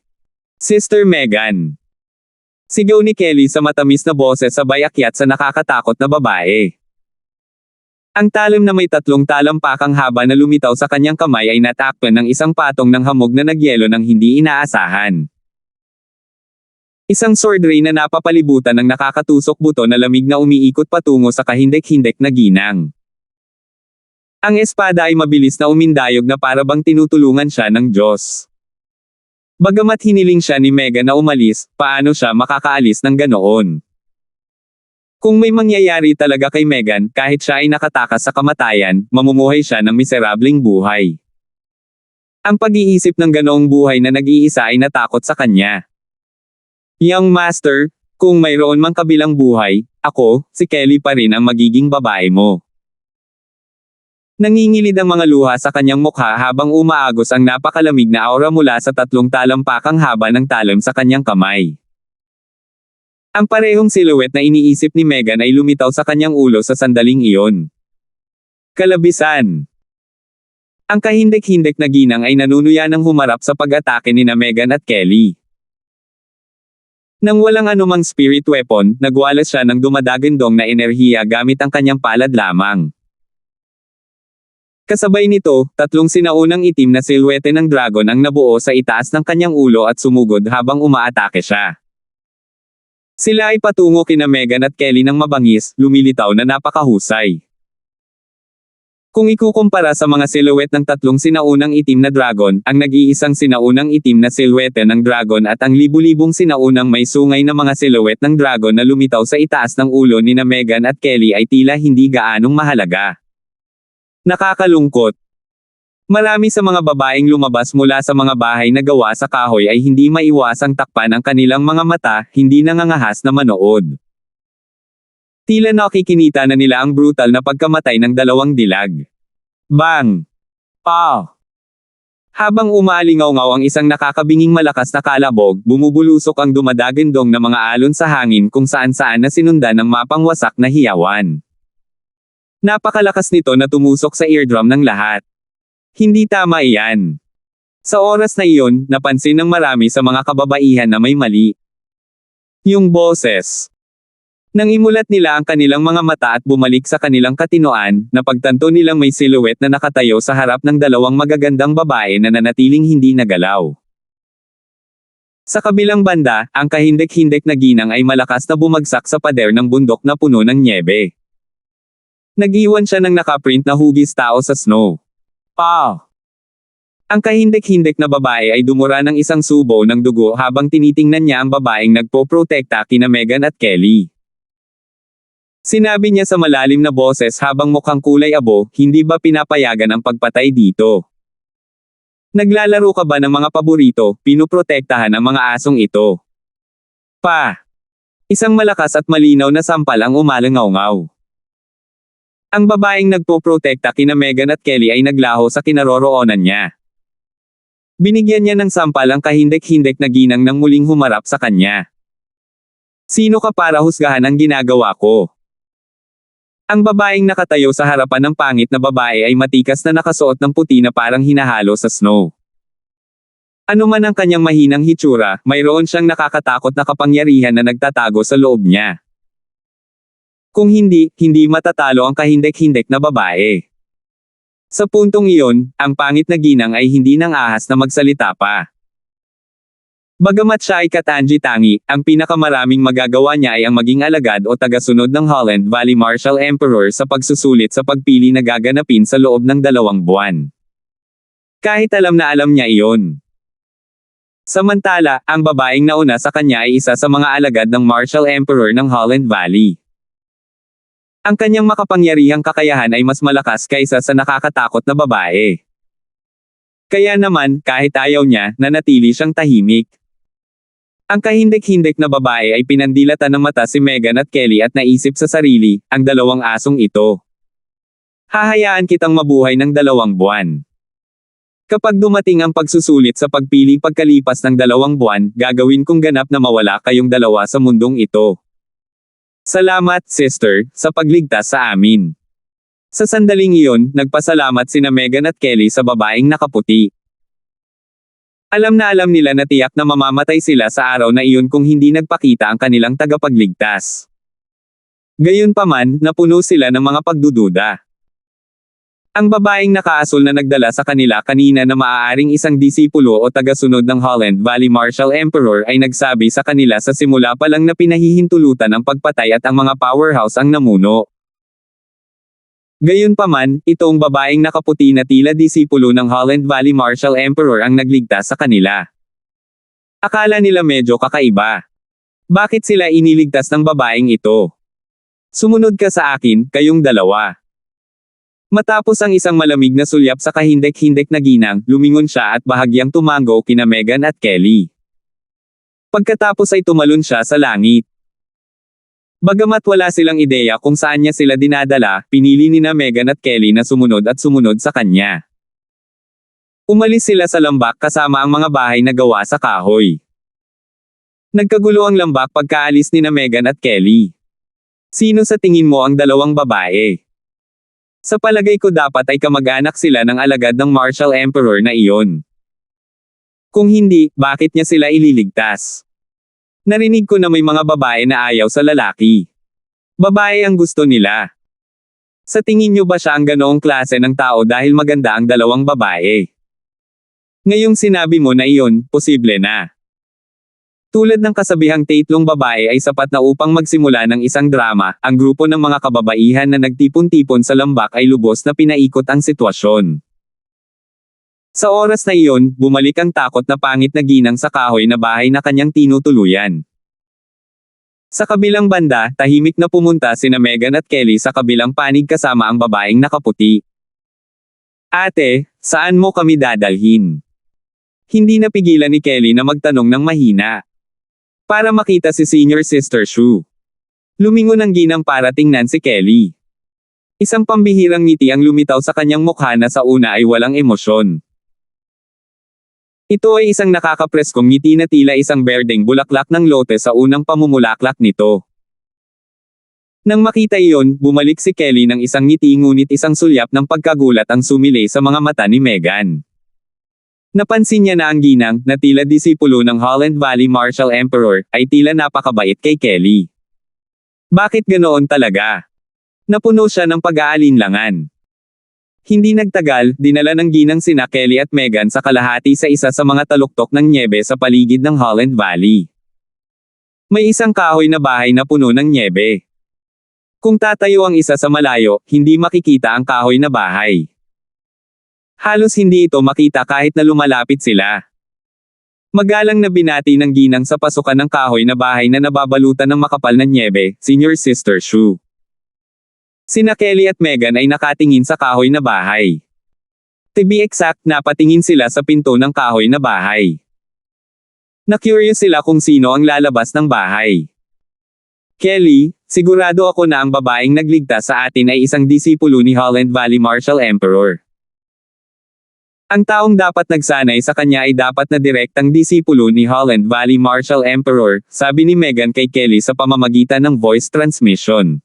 "Sister Meghan." Sigaw ni Kelly sa matamis na boses sabay akyat sa nakakatakot na babae. Ang talim na may 3 talampakang haba na lumitaw sa kanyang kamay ay natakpan ng isang patong ng hamog na nagyelo ng hindi inaasahan. Isang sword ray na napapalibutan ng nakakatusok buto na lamig na umiikot patungo sa kahindik-hindik na ginang. Ang espada ay mabilis na umindayog na para bang tinutulungan siya ng Diyos. Bagamat hiniling siya ni Meghan na umalis, paano siya makakaalis ng ganoon? Kung may mangyayari talaga kay Meghan, kahit siya ay nakatakas sa kamatayan, mamumuhay siya ng miserableng buhay. Ang pag-iisip ng ganoong buhay na nag-iisa ay natakot sa kanya. "Young Master, kung mayroon mang kabilang buhay, ako, si Kelly pa rin ang magiging babae mo." Nangingilid ang mga luha sa kanyang mukha habang umaagos ang napakalamig na aura mula sa 3 talampakang haba ng talim sa kanyang kamay. Ang parehong silhouette na iniisip ni Meghan ay lumitaw sa kanyang ulo sa sandaling iyon. Kalabisan. Ang kahindik-hindik na ginang ay nanunuya ng humarap sa pag-atake ni Meghan at Kelly. Nang walang anumang spirit weapon, nagwalas siya ng dumadagandong na enerhiya gamit ang kanyang palad lamang. Kasabay nito, 3 sinaunang itim na silhwete ng dragon ang nabuo sa itaas ng kanyang ulo at sumugod habang umaatake siya. Sila ay patungo kina Meghan at Kelly ng mabangis, lumilitaw na napakahusay. Kung ikukumpara sa mga silhouette ng 3 sinaunang itim na dragon, ang nag-iisang sinaunang itim na silhwete ng dragon at ang libu-libong sinaunang may sungay na mga silhouette ng dragon na lumitaw sa itaas ng ulo ni Meghan at Kelly ay tila hindi gaanong mahalaga. Nakakalungkot. Marami sa mga babaeng lumabas mula sa mga bahay na gawa sa kahoy ay hindi maiwasang takpan ang kanilang mga mata, hindi nangangahas na manood. Tila nakikinita na nila ang brutal na pagkamatay ng 2 dilag. Bang! Ah! Habang umaalingaw-ngaw ang isang nakakabinging malakas na kalabog, bumubulusok ang dumadagandong na mga alon sa hangin kung saan-saan na sinundan ng mapangwasak na hiyawan. Napakalakas nito na tumusok sa eardrum ng lahat. Hindi tama iyan. Sa oras na iyon, napansin ng marami sa mga kababaihan na may mali. Yung boses. Nang imulat nila ang kanilang mga mata at bumalik sa kanilang katinoan, napagtanto nilang may silhouette na nakatayo sa harap ng 2 magagandang babae na nanatiling hindi nagalaw. Sa kabilang banda, ang kahindik-hindik na ginang ay malakas na bumagsak sa pader ng bundok na puno ng nyebe. Nag-iwan siya ng nakaprint na hugis tao sa snow. Ah! Ang kahindik-hindik na babae ay dumura ng isang subo ng dugo habang tinitingnan niya ang babaeng nagpoprotekta kina Meghan at Kelly. Sinabi niya sa malalim na boses habang mukhang kulay abo, "Hindi ba pinapayagan ang pagpatay dito? Naglalaro ka ba ng mga paborito, pinuprotektahan ang mga asong ito?" Pa! Isang malakas at malinaw na sampal ang umalangaw-ngaw. Ang babaeng nagpoprotekta kina Meghan at Kelly ay naglaho sa kinaroroonan niya. Binigyan niya ng sampal ang kahindik-hindik na ginang nang muling humarap sa kanya. "Sino ka para husgahan ang ginagawa ko? Ang babaeng nakatayo sa harapan ng pangit na babae ay matikas na nakasuot ng puti na parang hinahalo sa snow. Ano man ang kanyang mahinang hitsura, mayroon siyang nakakatakot na kapangyarihan na nagtatago sa loob niya. Kung hindi matatalo ang kahindek-hindek na babae. Sa puntong iyon, ang pangit na ginang ay hindi nang ahas na magsalita pa. Bagamat siya ay katangi-tangi, ang pinakamaraming magagawa niya ay ang maging alagad o tagasunod ng Holland Valley Martial Emperor sa pagsusulit sa pagpili na gaganapin sa loob ng 2 buwan. Kahit alam na alam niya iyon. Samantala, ang babaeng nauna sa kanya ay isa sa mga alagad ng Martial Emperor ng Holland Valley. Ang kanyang makapangyarihang kakayahan ay mas malakas kaysa sa nakakatakot na babae. Kaya naman, kahit ayaw niya, nanatili siyang tahimik. Ang kahindek-hindek na babae ay pinandilatan ng mata si Megan at Kelly at naisip sa sarili, ang 2 asong ito. Hahayaan kitang mabuhay ng 2 buwan. Kapag dumating ang pagsusulit sa pagpili pagkalipas ng 2 buwan, gagawin kong ganap na mawala kayong 2 sa mundong ito. Salamat, sister, sa pagligtas sa amin. Sa sandaling iyon, nagpasalamat sina Megan at Kelly sa babaeng nakaputi. Alam na alam nila na tiyak na mamamatay sila sa araw na iyon kung hindi nagpakita ang kanilang tagapagligtas. Gayunpaman, napuno sila ng mga pagdududa. Ang babaeng nakaasul na nagdala sa kanila kanina na maaaring isang disipulo o tagasunod ng Holland Valley Martial Emperor ay nagsabi sa kanila sa simula pa lang na pinahihintulutan ang pagpatay at ang mga powerhouse ang namuno. Gayunpaman, itong babaeng nakaputi na tila disipulo ng Holland Valley Martial Emperor ang nagligtas sa kanila. Akala nila medyo kakaiba. Bakit sila iniligtas ng babaeng ito? Sumunod ka sa akin, kayong 2. Matapos ang isang malamig na sulyap sa kahindek-hindek na ginang, lumingon siya at bahagyang tumango kina Megan at Kelly. Pagkatapos ay tumalon siya sa langit. Bagamat wala silang ideya kung saan niya sila dinadala, pinili nina Megan at Kelly na sumunod sa kanya. Umalis sila sa lambak kasama ang mga bahay na gawa sa kahoy. Nagkagulo ang lambak pagkaalis nina Megan at Kelly. Sino sa tingin mo ang 2 babae? Sa palagay ko dapat ay kamag-anak sila ng alagad ng Martial Emperor na iyon. Kung hindi, bakit niya sila ililigtas? Narinig ko na may mga babae na ayaw sa lalaki. Babae ang gusto nila. Sa tingin niyo ba siya ang ganoong klase ng tao dahil maganda ang 2 babae? Ngayong sinabi mo na iyon, posible na. Tulad ng kasabihang 3 babae ay sapat na upang magsimula ng isang drama, ang grupo ng mga kababaihan na nagtipon-tipon sa lambak ay lubos na pinaikot ang sitwasyon. Sa oras na iyon, bumalik ang takot na pangit na ginang sa kahoy na bahay na kanyang tinutuluyan. Sa kabilang banda, tahimik na pumunta sina Megan at Kelly sa kabilang panig kasama ang babaeng nakaputi. Ate, saan mo kami dadalhin? Hindi napigilan ni Kelly na magtanong ng mahina. Para makita si Senior Sister Shu. Lumingon ang ginang para tingnan si Kelly. Isang pambihirang ngiti ang lumitaw sa kanyang mukha na sa una ay walang emosyon. Ito ay isang nakakapreskong ngiti na tila isang berdeng bulaklak ng lote sa unang pamumulaklak nito. Nang makita iyon, bumalik si Kelly ng isang ngiti ngunit isang sulyap ng pagkagulat ang sumilay sa mga mata ni Megan. Napansin niya na ang ginang, na tila disipulo ng Holland Valley Martial Emperor, ay tila napakabait kay Kelly. Bakit ganoon talaga? Napuno siya ng pag-aalinlangan. Hindi nagtagal, dinala ng ginang sina Kelly at Megan sa kalahati sa isa sa mga taluktok ng nyebe sa paligid ng Holland Valley. May isang kahoy na bahay na puno ng nyebe. Kung tatayo ang isa sa malayo, hindi makikita ang kahoy na bahay. Halos hindi ito makita kahit na lumalapit sila. Magalang na binati ng ginang sa pasukan ng kahoy na bahay na nababalutan ng makapal na nyebe, Senior Sister Shu. Sina Kelly at Megan ay nakatingin sa kahoy na bahay. To be exact, napatingin sila sa pinto ng kahoy na bahay. Na-curious sila kung sino ang lalabas ng bahay. Kelly, sigurado ako na ang babaeng nagligtas sa atin ay isang disipulo ni Holland Valley Martial Emperor. Ang taong dapat nagsanay sa kanya ay dapat na direktang disipulo ni Holland Valley Martial Emperor, sabi ni Megan kay Kelly sa pamamagitan ng voice transmission.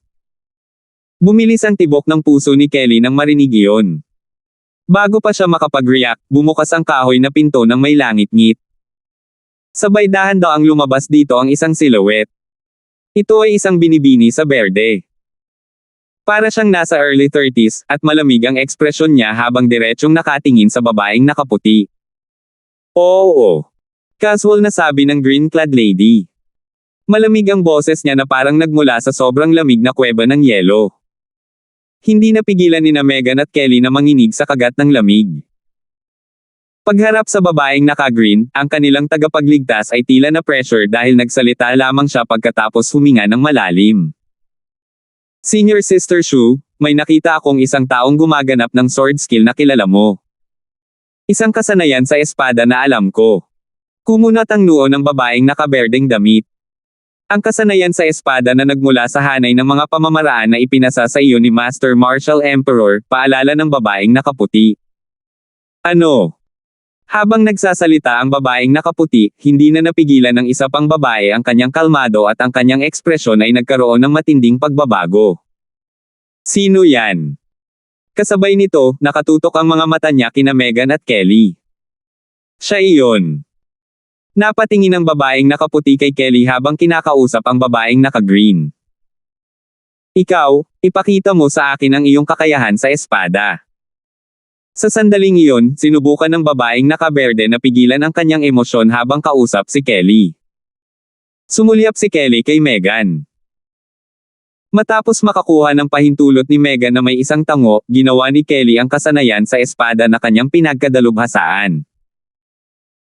Bumilis ang tibok ng puso ni Kelly nang marinig iyon. Bago pa siya makapag-react, bumukas ang kahoy na pinto ng may langit-ngit. Sabay dahan-daang lumabas dito ang isang silhouette. Ito ay isang binibini sa berde. Para siyang nasa early 30s, at malamig ang ekspresyon niya habang diretsyong nakatingin sa babaeng nakaputi. Oo. Casual na sabi ng green-clad lady. Malamig ang boses niya na parang nagmula sa sobrang lamig na kuweba ng yelo. Hindi napigilan ni Megan at Kelly na manginig sa kagat ng lamig. Pagharap sa babaeng naka-green, ang kanilang tagapagligtas ay tila na pressure dahil nagsalita lamang siya pagkatapos huminga ng malalim. Senior Sister Shu, may nakita akong isang taong gumaganap ng sword skill na kilala mo. Isang kasanayan sa espada na alam ko. Kumunat ang noo ng babaeng nakaberdeng damit. Ang kasanayan sa espada na nagmula sa hanay ng mga pamamaraan na ipinasa sa iyo ni Master Martial Emperor, paalala ng babaeng nakaputi. Ano? Habang nagsasalita ang babaeng nakaputi, hindi na napigilan ng isa pang babae ang kanyang kalmado at ang kanyang ekspresyon ay nagkaroon ng matinding pagbabago. Sino yan? Kasabay nito, nakatutok ang mga mata niya kina Megan at Kelly. Siya iyon. Napatingin ang babaeng nakaputi kay Kelly habang kinakausap ang babaeng naka-green. Ikaw, ipakita mo sa akin ang iyong kakayahan sa espada. Sa sandaling iyon, sinubukan ng babaeng nakaberde na pigilan ang kanyang emosyon habang kausap si Kelly. Sumulyap si Kelly kay Megan. Matapos makakuha ng pahintulot ni Megan na may isang tango, ginawa ni Kelly ang kasanayan sa espada na kanyang pinagkadalubhasaan.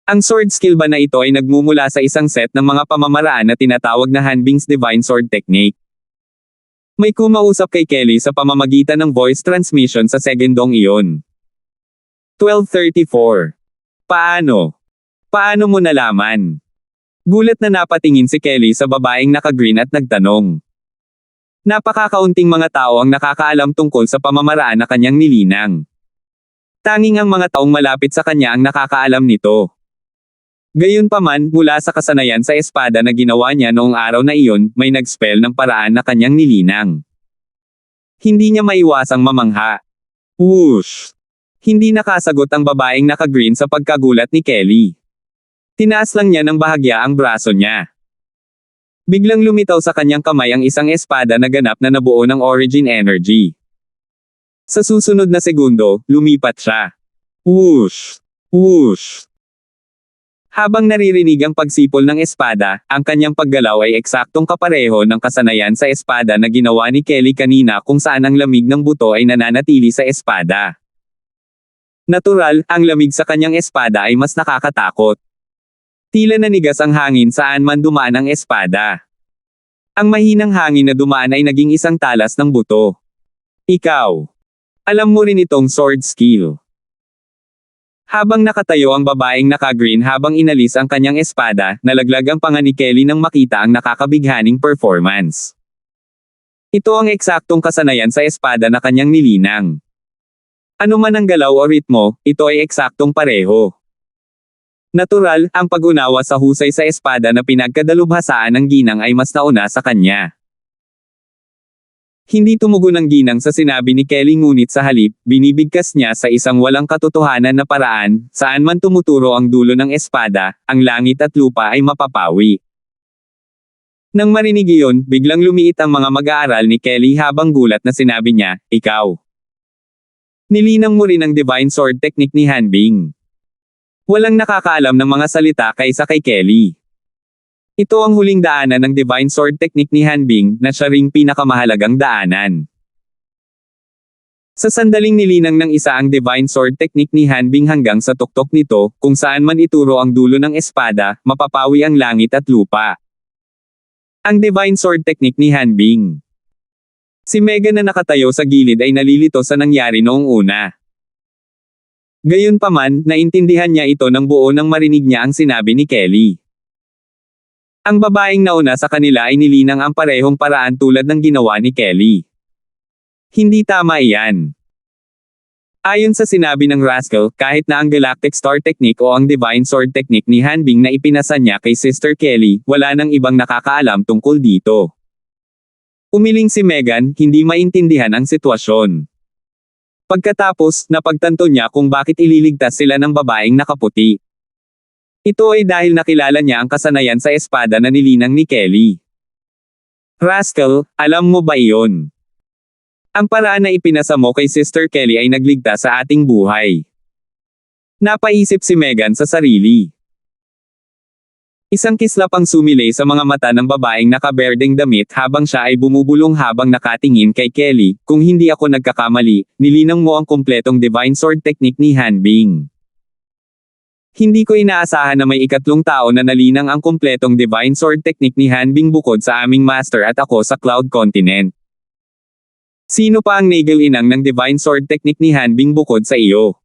Ang sword skill ba na ito ay nagmumula sa isang set ng mga pamamaraan na tinatawag na Hanbing's Divine Sword Technique. May kumausap kay Kelly sa pamamagitan ng voice transmission sa segundong iyon. 12:34. Paano? Paano mo nalaman? Gulat na napatingin si Kelly sa babaeng naka-green at nagtanong. Napakakaunting mga tao ang nakakaalam tungkol sa pamamaraan na kanyang nilinang. Tanging ang mga taong malapit sa kanya ang nakakaalam nito. Gayunpaman, mula sa kasanayan sa espada na ginawa niya noong araw na iyon, may nag-spell ng paraan na kanyang nilinang. Hindi niya maiwasang mamangha. Whoosh! Hindi nakasagot ang babaeng naka-green sa pagkagulat ni Kelly. Tinaas lang niya ng bahagya ang braso niya. Biglang lumitaw sa kanyang kamay ang isang espada na ganap na nabuo ng origin energy. Sa susunod na segundo, lumipat siya. Whoosh! Whoosh! Habang naririnig ang pagsipol ng espada, ang kanyang paggalaw ay eksaktong kapareho ng kasanayan sa espada na ginawa ni Kelly kanina kung saan ang lamig ng buto ay nananatili sa espada. Natural, ang lamig sa kanyang espada ay mas nakakatakot. Tila nanigas ang hangin saan man dumaan ang espada. Ang mahinang hangin na dumaan ay naging isang talas ng buto. Ikaw. Alam mo rin itong sword skill. Habang nakatayo ang babaeng naka-green habang inalis ang kanyang espada, nalaglag ang panga ni Kelly nang makita ang nakakabighaning performance. Ito ang eksaktong kasanayan sa espada na kanyang nilinang. Ano man ang galaw o ritmo, ito ay eksaktong pareho. Natural, ang pag-unawa sa husay sa espada na pinagkadalubhasaan ng ginang ay mas nauna sa kanya. Hindi tumugon ang ginang sa sinabi ni Kelly ngunit sa halip, binibigkas niya sa isang walang katotohanan na paraan, saan man tumuturo ang dulo ng espada, ang langit at lupa ay mapapawi. Nang marinig iyon, biglang lumiit ang mga mag-aaral ni Kelly habang gulat na sinabi niya, ikaw. Nilinang mo rin ang Divine Sword Technique ni Hanbing. Walang nakakaalam ng mga salita kaysa kay Kelly. Ito ang huling daanan ng Divine Sword Technique ni Hanbing, na siya ring pinakamahalagang daanan. Sa sandaling nilinang ng isa ang Divine Sword Technique ni Hanbing hanggang sa tuktok nito, kung saan man ituro ang dulo ng espada, mapapawi ang langit at lupa. Ang Divine Sword Technique ni Hanbing. Si Megan na nakatayo sa gilid ay nalilito sa nangyari noong una. Gayunpaman, naintindihan niya ito ng buo nang marinig niya ang sinabi ni Kelly. Ang babaeng nauna sa kanila ay nilinang ang parehong paraan tulad ng ginawa ni Kelly. Hindi tama iyan. Ayon sa sinabi ng rascal, kahit na ang Galactic Star Technique o ang Divine Sword Technique ni Hanbing na ipinasa niya kay Sister Kelly, wala nang ibang nakakaalam tungkol dito. Umiling si Megan, hindi maintindihan ang sitwasyon. Pagkatapos, napagtanto niya kung bakit ililigtas sila ng babaeng nakaputi. Ito ay dahil nakilala niya ang kasanayan sa espada na nilinang ni Kelly. Rascal, alam mo ba iyon? Ang paraan na ipinasa mo kay Sister Kelly ay nagligtas sa ating buhay. Napaisip si Megan sa sarili. Isang kislap ang sumilay sa mga mata ng babaeng nakaberdeng damit habang siya ay bumubulong habang nakatingin kay Kelly. Kung hindi ako nagkakamali, nilinang mo ang kumpletong Divine Sword Technique ni Han Bing. Hindi ko inaasahan na may ikatlong tao na nalinang ang kumpletong Divine Sword Technique ni Han Bing bukod sa aming master at ako sa Cloud Continent. Sino pa ang nagal-inang ng Divine Sword Technique ni Han Bing bukod sa iyo?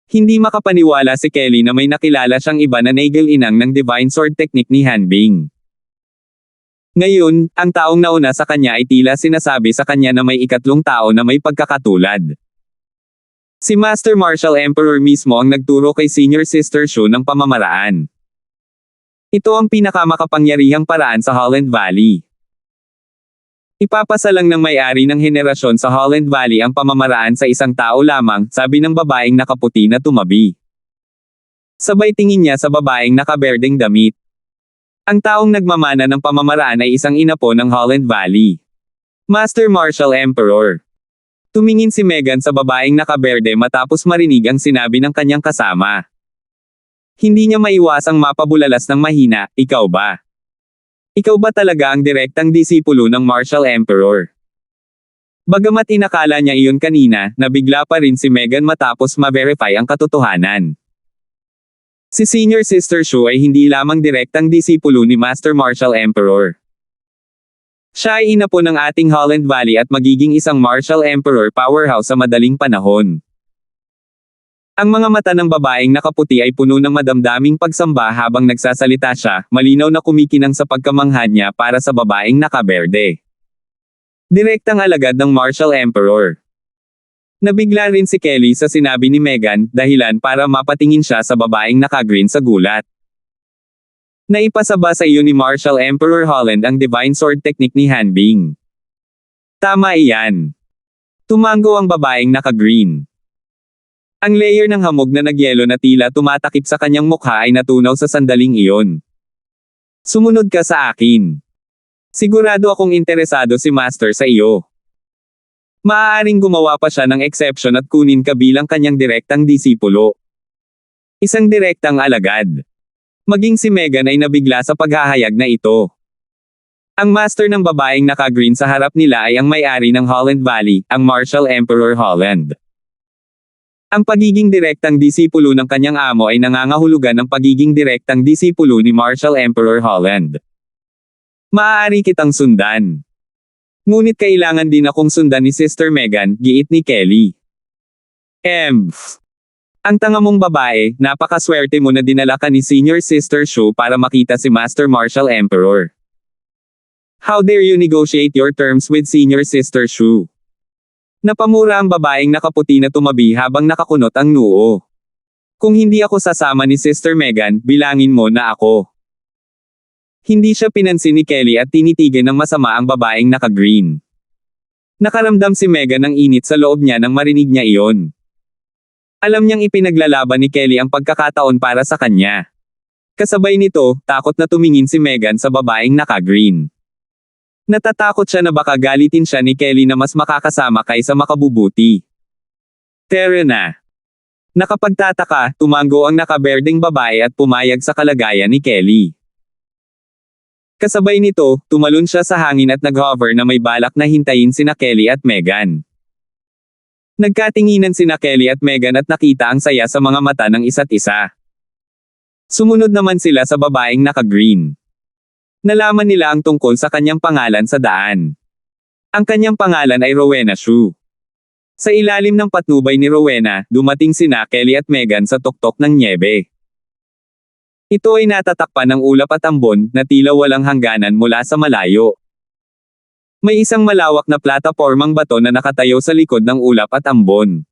Hindi makapaniwala si Kelly na may nakilala siyang iba na nagal-inang ng Divine Sword Technique ni Han Bing. Ngayon, ang taong nauna sa kanya ay tila sinasabi sa kanya na may ikatlong tao na may pagkakatulad. Si Master Martial Emperor mismo ang nagturo kay Senior Sister Shu ng pamamaraan. Ito ang pinakamakapangyarihang paraan sa Holland Valley. Ipapasa lang ng may-ari ng henerasyon sa Holland Valley ang pamamaraan sa isang tao lamang, sabi ng babaeng nakaputi na tumabi. Sabay tingin niya sa babaeng nakaberdeng damit. Ang taong nagmamana ng pamamaraan ay isang inapo ng Holland Valley. Master Martial Emperor. Tumingin si Megan sa babaeng nakaberde matapos marinig ang sinabi ng kanyang kasama. Hindi niya maiwasang mapabulalas ng mahina, ikaw ba? Ikaw ba talaga ang direktang disipulo ng Martial Emperor? Bagamat inakala niya iyon kanina, nabigla pa rin si Megan matapos ma-verify ang katotohanan. Si Senior Sister Shu ay hindi lamang direktang disipulo ni Master Martial Emperor. Siya ay inapo ng ating Holland Valley at magiging isang Martial Emperor powerhouse sa madaling panahon. Ang mga mata ng babaeng nakaputi ay puno ng madamdaming pagsamba habang nagsasalita siya, malinaw na kumikinang sa pagkamangha niya para sa babaeng nakaberde. Direktang alagad ng Martial Emperor. Nabigla rin si Kelly sa sinabi ni Megan, dahilan para mapatingin siya sa babaeng nakagreen sa gulat. Naipasa ba sa iyo ni Martial Emperor Holland ang Divine Sword Technique ni Han Bing? Tama iyan. Tumango ang babaeng nakagreen. Ang layer ng hamog na nagyelo na tila tumatakip sa kanyang mukha ay natunaw sa sandaling iyon. Sumunod ka sa akin. Sigurado akong interesado si Master sa iyo. Maaaring gumawa pa siya ng exception at kunin ka bilang kanyang direktang disipulo. Isang direktang alagad. Maging si Megan ay nabigla sa paghahayag na ito. Ang master ng babaeng nakagreen sa harap nila ay ang may-ari ng Holland Valley, ang Martial Emperor Holland. Ang pagiging direktang disipulo ng kanyang amo ay nangangahulugan ng pagiging direktang disipulo ni Martial Emperor Holland. Maaari kitang sundan. Ngunit kailangan din akong sundan ni Sister Megan, giit ni Kelly. Ang tanga mong babae, napakaswerte mo na dinala ka ni Senior Sister Shu para makita si Master Martial Emperor. How dare you negotiate your terms with Senior Sister Shu? Napamura ang babaeng nakaputi na tumabi habang nakakunot ang noo. Kung hindi ako sasama ni Sister Megan, bilangin mo na ako. Hindi siya pinansin ni Kelly at tinitigan ng masama ang babaeng nakagreen. Nakaramdam si Megan ng init sa loob niya nang marinig niya iyon. Alam niyang ipinaglalaban ni Kelly ang pagkakataon para sa kanya. Kasabay nito, takot na tumingin si Megan sa babaeng nakagreen. Natatakot siya na baka galitin siya ni Kelly na mas makakasama kaysa makabubuti. Tara na. Nakapagtataka, tumango ang nakaberdeng babae at pumayag sa kalagayan ni Kelly. Kasabay nito, tumalon siya sa hangin at nag-hover na may balak na hintayin sina Kelly at Megan. Nagkatinginan sina Kelly at Megan at nakita ang saya sa mga mata ng isa't isa. Sumunod naman sila sa babaeng nakagreen. Nalaman nila ang tungkol sa kanyang pangalan sa daan. Ang kanyang pangalan ay Rowena Shu. Sa ilalim ng patnubay ni Rowena, dumating sina Kelly at Megan sa tuktok ng nyebe. Ito ay natatakpan ng ulap at ambon, na tila walang hangganan mula sa malayo. May isang malawak na platapormang bato na nakatayo sa likod ng ulap at ambon.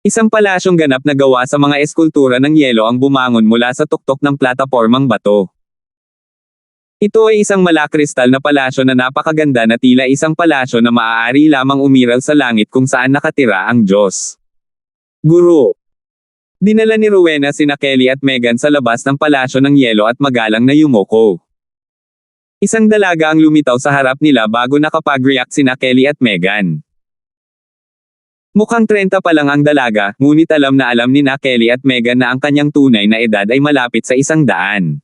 Isang palasyong ganap na gawa sa mga eskultura ng yelo ang bumangon mula sa tuktok ng platapormang bato. Ito ay isang malakristal na palasyo na napakaganda na tila isang palasyo na maaari lamang umiral sa langit kung saan nakatira ang Diyos. Guro. Dinala ni Rowena sina Kelly at Meghan sa labas ng palasyo ng yelo at magalang na yumuko. Isang dalaga ang lumitaw sa harap nila bago nakapag-react sina Kelly at Meghan. Mukhang 30 pa lang ang dalaga, ngunit alam ni na Kelly at Meghan na ang kanyang tunay na edad ay malapit sa 100.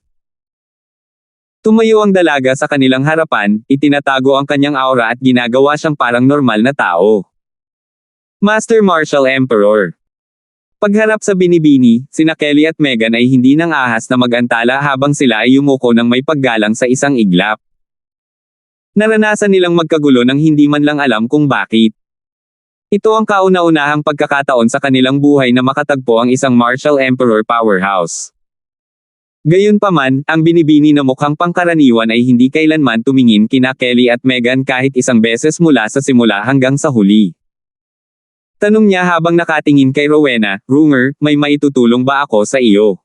Tumayo ang dalaga sa kanilang harapan, itinatago ang kanyang aura at ginagawa siyang parang normal na tao. Master Martial Emperor. Pagharap sa binibini, sina Kelly at Meghan ay hindi nang ahas na mag-antala habang sila ay yumuko ng may paggalang sa isang iglap. Naranasan nilang magkagulo nang hindi man lang alam kung bakit. Ito ang kauna-unahang pagkakataon sa kanilang buhay na makatagpo ang isang Martial Emperor powerhouse. Gayunpaman, ang binibini na mukhang pangkaraniwan ay hindi kailanman tumingin kina Kelly at Meghan kahit isang beses mula sa simula hanggang sa huli. Tanong niya habang nakatingin kay Rowena, "Runger, may maitutulong ba ako sa iyo?"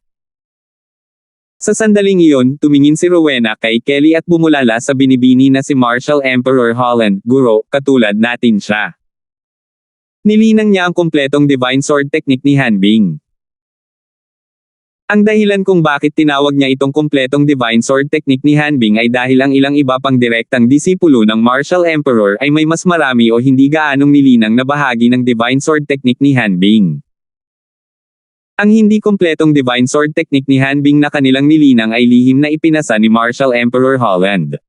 Sa sandaling iyon, tumingin si Rowena kay Kelly at bumulala sa binibini na si Martial Emperor Holland, "Guro, katulad natin siya." Nilinang niya ang kumpletong Divine Sword technique ni Hanbing. Ang dahilan kung bakit tinawag niya itong kumpletong Divine Sword technique ni Hanbing ay dahil ang ilang iba pang direktang disipulo ng Martial Emperor ay may mas marami o hindi gaanong nilinang na bahagi ng Divine Sword technique ni Hanbing. Ang hindi kumpletong Divine Sword technique ni Hanbing na kanilang nilinang ay lihim na ipinasa ni Martial Emperor Holland.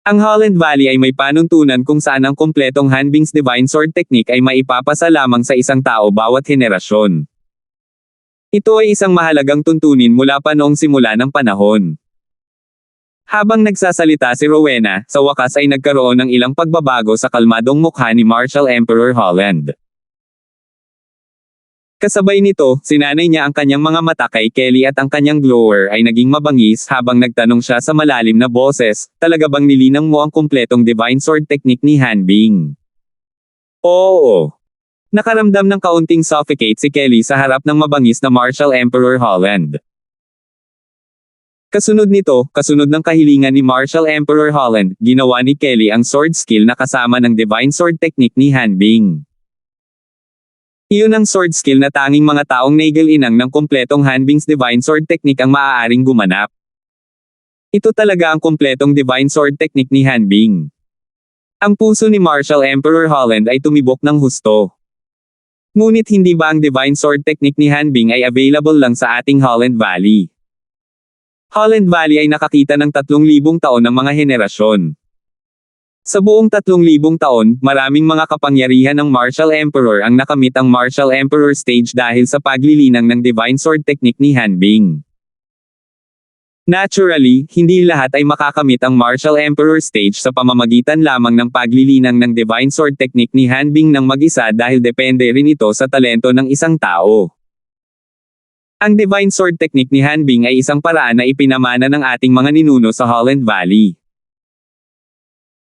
Ang Holland Valley ay may panuntunan kung saan ang kumpletong Hanbing's Divine Sword technique ay maipapasa lamang sa isang tao bawat henerasyon. Ito ay isang mahalagang tuntunin mula pa noong simula ng panahon. Habang nagsasalita si Rowena, sa wakas ay nagkaroon ng ilang pagbabago sa kalmadong mukha ni Martial Emperor Holland. Kasabay nito, sinanay niya ang kanyang mga mata kay Kelly at ang kanyang glower ay naging mabangis habang nagtanong siya sa malalim na boses, "Talaga bang nilinang mo ang kumpletong Divine Sword technique ni Hanbing?" Oo. Nakaramdam ng kaunting suffocate si Kelly sa harap ng mabangis na Martial Emperor Holland. Kasunod nito, kasunod ng kahilingan ni Martial Emperor Holland, ginawa ni Kelly ang sword skill na kasama ng Divine Sword technique ni Hanbing. Iyon ang sword skill na tanging mga taong naigalinang ng kumpletong Hanbing's Divine Sword technique ang maaaring gumanap. Ito talaga ang kumpletong Divine Sword technique ni Hanbing. Ang puso ni Martial Emperor Holland ay tumibok ng husto. Ngunit hindi ba ang Divine Sword technique ni Hanbing ay available lang sa ating Holland Valley? Holland Valley ay nakakita ng 3,000 taon ng mga henerasyon. Sa buong 3,000 taon, maraming mga kapangyarihan ng Martial Emperor ang nakamit ang Martial Emperor stage dahil sa paglilinang ng Divine Sword technique ni Hanbing. Naturally, hindi lahat ay makakamit ang Martial Emperor stage sa pamamagitan lamang ng paglilinang ng Divine Sword technique ni Hanbing ng mag-isa dahil depende rin ito sa talento ng isang tao. Ang Divine Sword technique ni Hanbing ay isang paraan na ipinamana ng ating mga ninuno sa Holland Valley.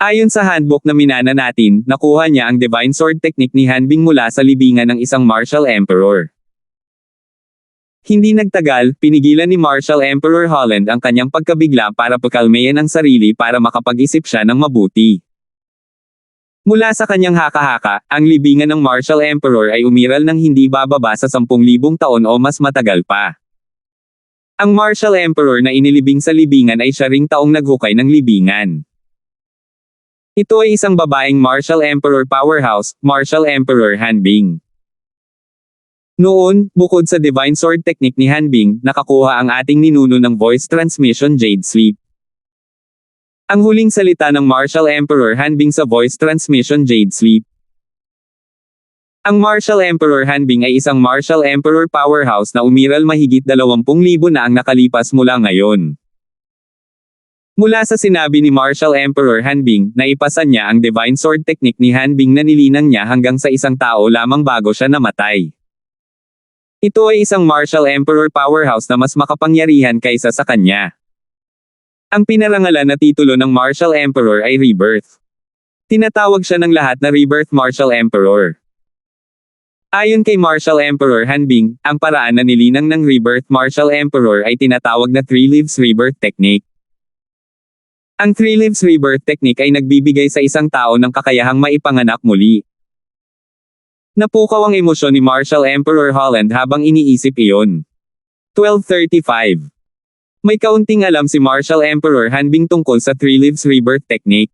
Ayon sa handbook na minana natin, nakuha niya ang Divine Sword technique ni Hanbing mula sa libingan ng isang Martial Emperor. Hindi nagtagal, pinigilan ni Martial Emperor Holland ang kanyang pagkabigla para pakalmayan ang sarili para makapag-isip siya ng mabuti. Mula sa kanyang haka-haka, ang libingan ng Martial Emperor ay umiral ng hindi bababa sa 10,000 taon o mas matagal pa. Ang Martial Emperor na inilibing sa libingan ay siya ring taong naghukay ng libingan. Ito ay isang babaeng Martial Emperor powerhouse, Martial Emperor Hanbing. Noon, bukod sa Divine Sword technique ni Hanbing, nakakuha ang ating ninuno ng voice transmission Jade Sleep. Ang huling salita ng Martial Emperor Hanbing sa voice transmission Jade Sleep. Ang Martial Emperor Hanbing ay isang Martial Emperor powerhouse na umiral mahigit 20,000 na ang nakalipas mula ngayon. Mula sa sinabi ni Martial Emperor Hanbing, naipasa niya ang Divine Sword technique ni Hanbing na nilinang niya hanggang sa isang tao lamang bago siya namatay. Ito ay isang Martial Emperor powerhouse na mas makapangyarihan kaysa sa kanya. Ang pinarangalan na titulo ng Martial Emperor ay Rebirth. Tinatawag siya ng lahat na Rebirth Martial Emperor. Ayon kay Martial Emperor Hanbing, ang paraan na nilinang ng rebirth Martial Emperor ay tinatawag na Three Lives Rebirth Technique. Ang Three Lives Rebirth Technique ay nagbibigay sa isang tao ng kakayahang maipanganak muli. Napukaw ang emosyon ni Martial Emperor Holland habang iniisip iyon. 1235. May kaunting alam si Martial Emperor Hanbing tungkol sa Three Lives Rebirth Technique.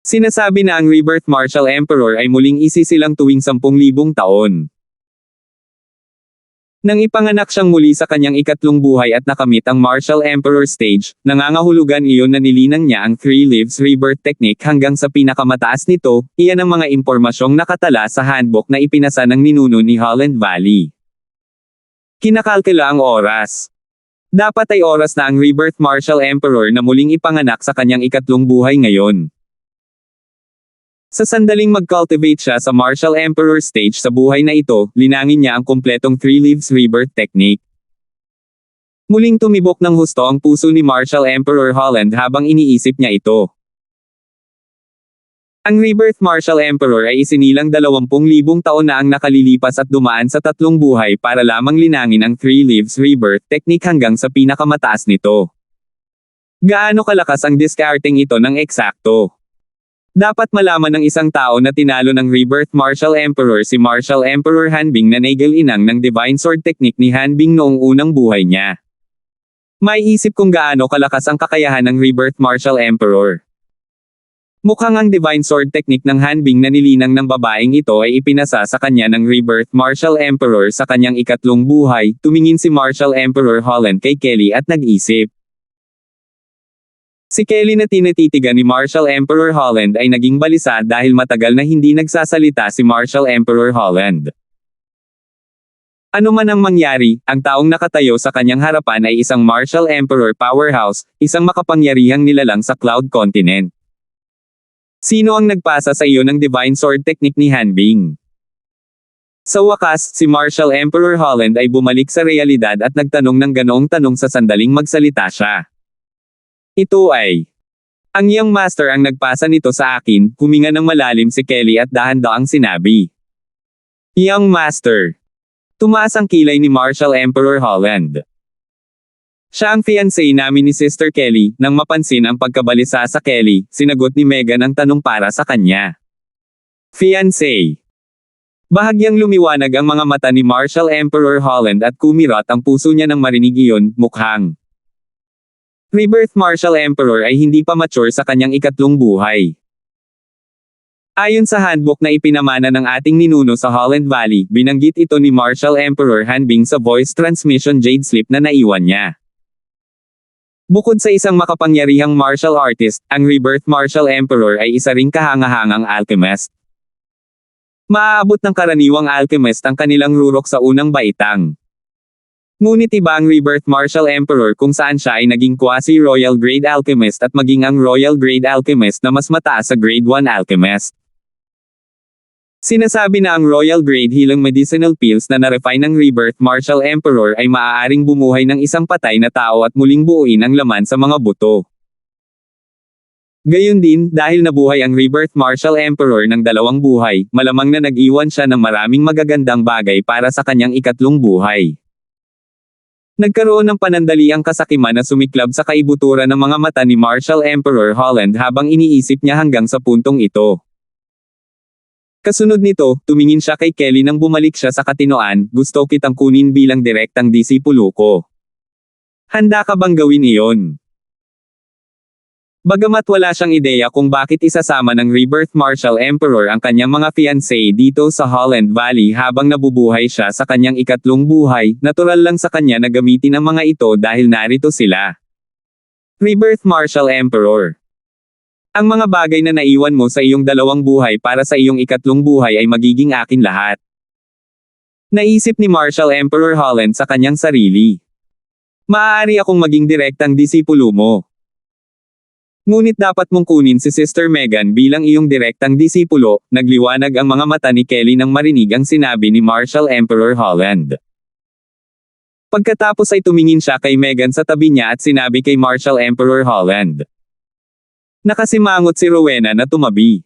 Sinasabi na ang rebirth Martial Emperor ay muling isisilang tuwing 10,000 taon. Nang ipanganak siyang muli sa kanyang ikatlong buhay at nakamit ang Martial Emperor stage, nangangahulugan iyon na nilinang niya ang Three Lives Rebirth Technique hanggang sa pinakamataas nito. Iyan ang mga impormasyong nakatala sa handbook na ipinasa ng ninuno ni Holland Valley. Kinakalkula ang oras. Dapat ay oras na ang rebirth Martial Emperor na muling ipanganak sa kanyang ikatlong buhay ngayon. Sa sandaling mag-cultivate siya sa Martial Emperor stage sa buhay na ito, linangin niya ang kumpletong Three Lives Rebirth Technique. Muling tumibok ng husto ang puso ni Martial Emperor Holland habang iniisip niya ito. Ang rebirth Martial Emperor ay isinilang 20,000 taon na ang nakalilipas at dumaan sa tatlong buhay para lamang linangin ang Three Lives Rebirth Technique hanggang sa pinakamataas nito. Gaano kalakas ang discarding ito ng eksakto? Dapat malaman ng isang tao na tinalo ng rebirth Martial Emperor si Martial Emperor Hanbing na nagel-inang ng Divine Sword Technique ni Hanbing noong unang buhay niya. May isip kung gaano kalakas ang kakayahan ng rebirth Martial Emperor. Mukhang ang Divine Sword Technique ng Hanbing na nilinang ng babaeng ito ay ipinasa sa kanya ng rebirth Martial Emperor sa kanyang ikatlong buhay. Tumingin si Martial Emperor Holland kay Kelly at nag-isip. Si Kelly na tinititigan ni Martial Emperor Holland ay naging balisa dahil matagal na hindi nagsasalita si Martial Emperor Holland. Ano man ang mangyari, ang taong nakatayo sa kanyang harapan ay isang Martial Emperor powerhouse, isang makapangyarihang nilalang sa Cloud Continent. Sino ang nagpasa sa iyo ng Divine Sword Technique ni Hanbing? Sa wakas, si Martial Emperor Holland ay bumalik sa realidad at nagtanong ng ganoong tanong sa sandaling magsalita siya. Ito ay. Ang iyong master ang nagpasa nito sa akin, huminga ng malalim si Kelly at dahan-daang sinabi. Young master. Tumaas ang kilay ni Martial Emperor Holland. Siya ang fiancé namin ni Sister Kelly. Nang mapansin ang pagkabalisa sa Kelly, sinagot ni Megan ang tanong para sa kanya. Fiancé. Bahagyang lumiwanag ang mga mata ni Martial Emperor Holland at kumirat ang puso niya nang marinig iyon, mukhang. Rebirth Martial Emperor ay hindi pa mature sa kanyang ikatlong buhay. Ayon sa handbook na ipinamana ng ating ninuno sa Holland Valley, binanggit ito ni Martial Emperor Hanbing sa voice transmission jade slip na naiwan niya. Bukod sa isang makapangyarihang martial artist, ang Rebirth Martial Emperor ay isa ring kahangahangang alchemist. Maaabot ng karaniwang alchemist ang kanilang rurok sa unang baitang. Ngunit iba ang Rebirth Martial Emperor kung saan siya ay naging quasi-royal grade alchemist at maging ang royal grade alchemist na mas mataas sa grade 1 alchemist. Sinasabi na ang royal grade healing medicinal pills na na-refine ng Rebirth Martial Emperor ay maaaring bumuhay ng isang patay na tao at muling buuin ang laman sa mga buto. Gayun din, dahil nabuhay ang Rebirth Martial Emperor ng 2 buhay, malamang na nag-iwan siya ng maraming magagandang bagay para sa kanyang ikatlong buhay. Nagkaroon ng panandaliang kasakiman na sumiklab sa kaibuturan ng mga mata ni Martial Emperor Holland habang iniisip niya hanggang sa puntong ito. Kasunod nito, tumingin siya kay Kelly nang bumalik siya sa katinoan, gusto kitang kunin bilang direktang disipulo ko. Handa ka bang gawin iyon? Bagamat wala siyang ideya kung bakit isasama ng Rebirth Martial Emperor ang kanyang mga fiancé dito sa Holland Valley habang nabubuhay siya sa kanyang ikatlong buhay, natural lang sa kanya na gamitin ang mga ito dahil narito sila. Rebirth Martial Emperor. Ang mga bagay na naiwan mo sa iyong 2 buhay para sa iyong ikatlong buhay ay magiging akin lahat. Naisip ni Martial Emperor Holland sa kanyang sarili. Maaari akong maging direktang disipulo mo. Ngunit dapat mong kunin si Sister Megan bilang iyong direktang disipulo, nagliwanag ang mga mata ni Kelly nang marinig ang sinabi ni Martial Emperor Holland. Pagkatapos ay tumingin siya kay Megan sa tabi niya at sinabi kay Martial Emperor Holland. Nakasimangot si Rowena na tumabi.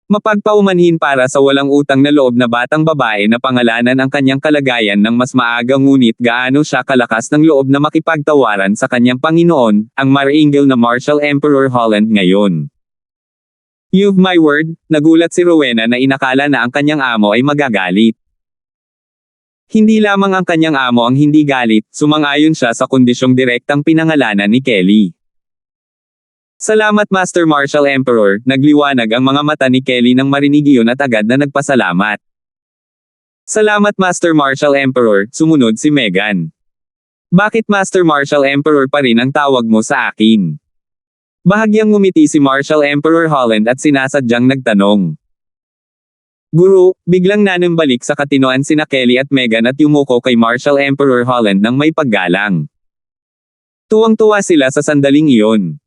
Mapagpaumanhin para sa walang utang na loob na batang babae na pangalanan ang kanyang kalagayan ng mas maaga ngunit gaano siya kalakas ng loob na makipagtawaran sa kanyang Panginoon, ang maringal na Martial Emperor Holland ngayon. You've my word, nagulat si Rowena na inakala na ang kanyang amo ay magagalit. Hindi lamang ang kanyang amo ang hindi galit, sumang-ayon siya sa kondisyong direktang pinangalanan ni Kelly. Salamat Master Martial Emperor, nagliwanag ang mga mata ni Kelly nang marinig iyon at agad na nagpasalamat. Salamat Master Martial Emperor, sumunod si Megan. Bakit Master Martial Emperor pa rin ang tawag mo sa akin? Bahagyang ngumiti si Martial Emperor Holland at sinasadyang nagtanong. Guru, biglang nanambalik sa katinoan sina Kelly at Megan at yumuko kay Martial Emperor Holland ng may paggalang. Tuwang-tuwa sila sa sandaling iyon.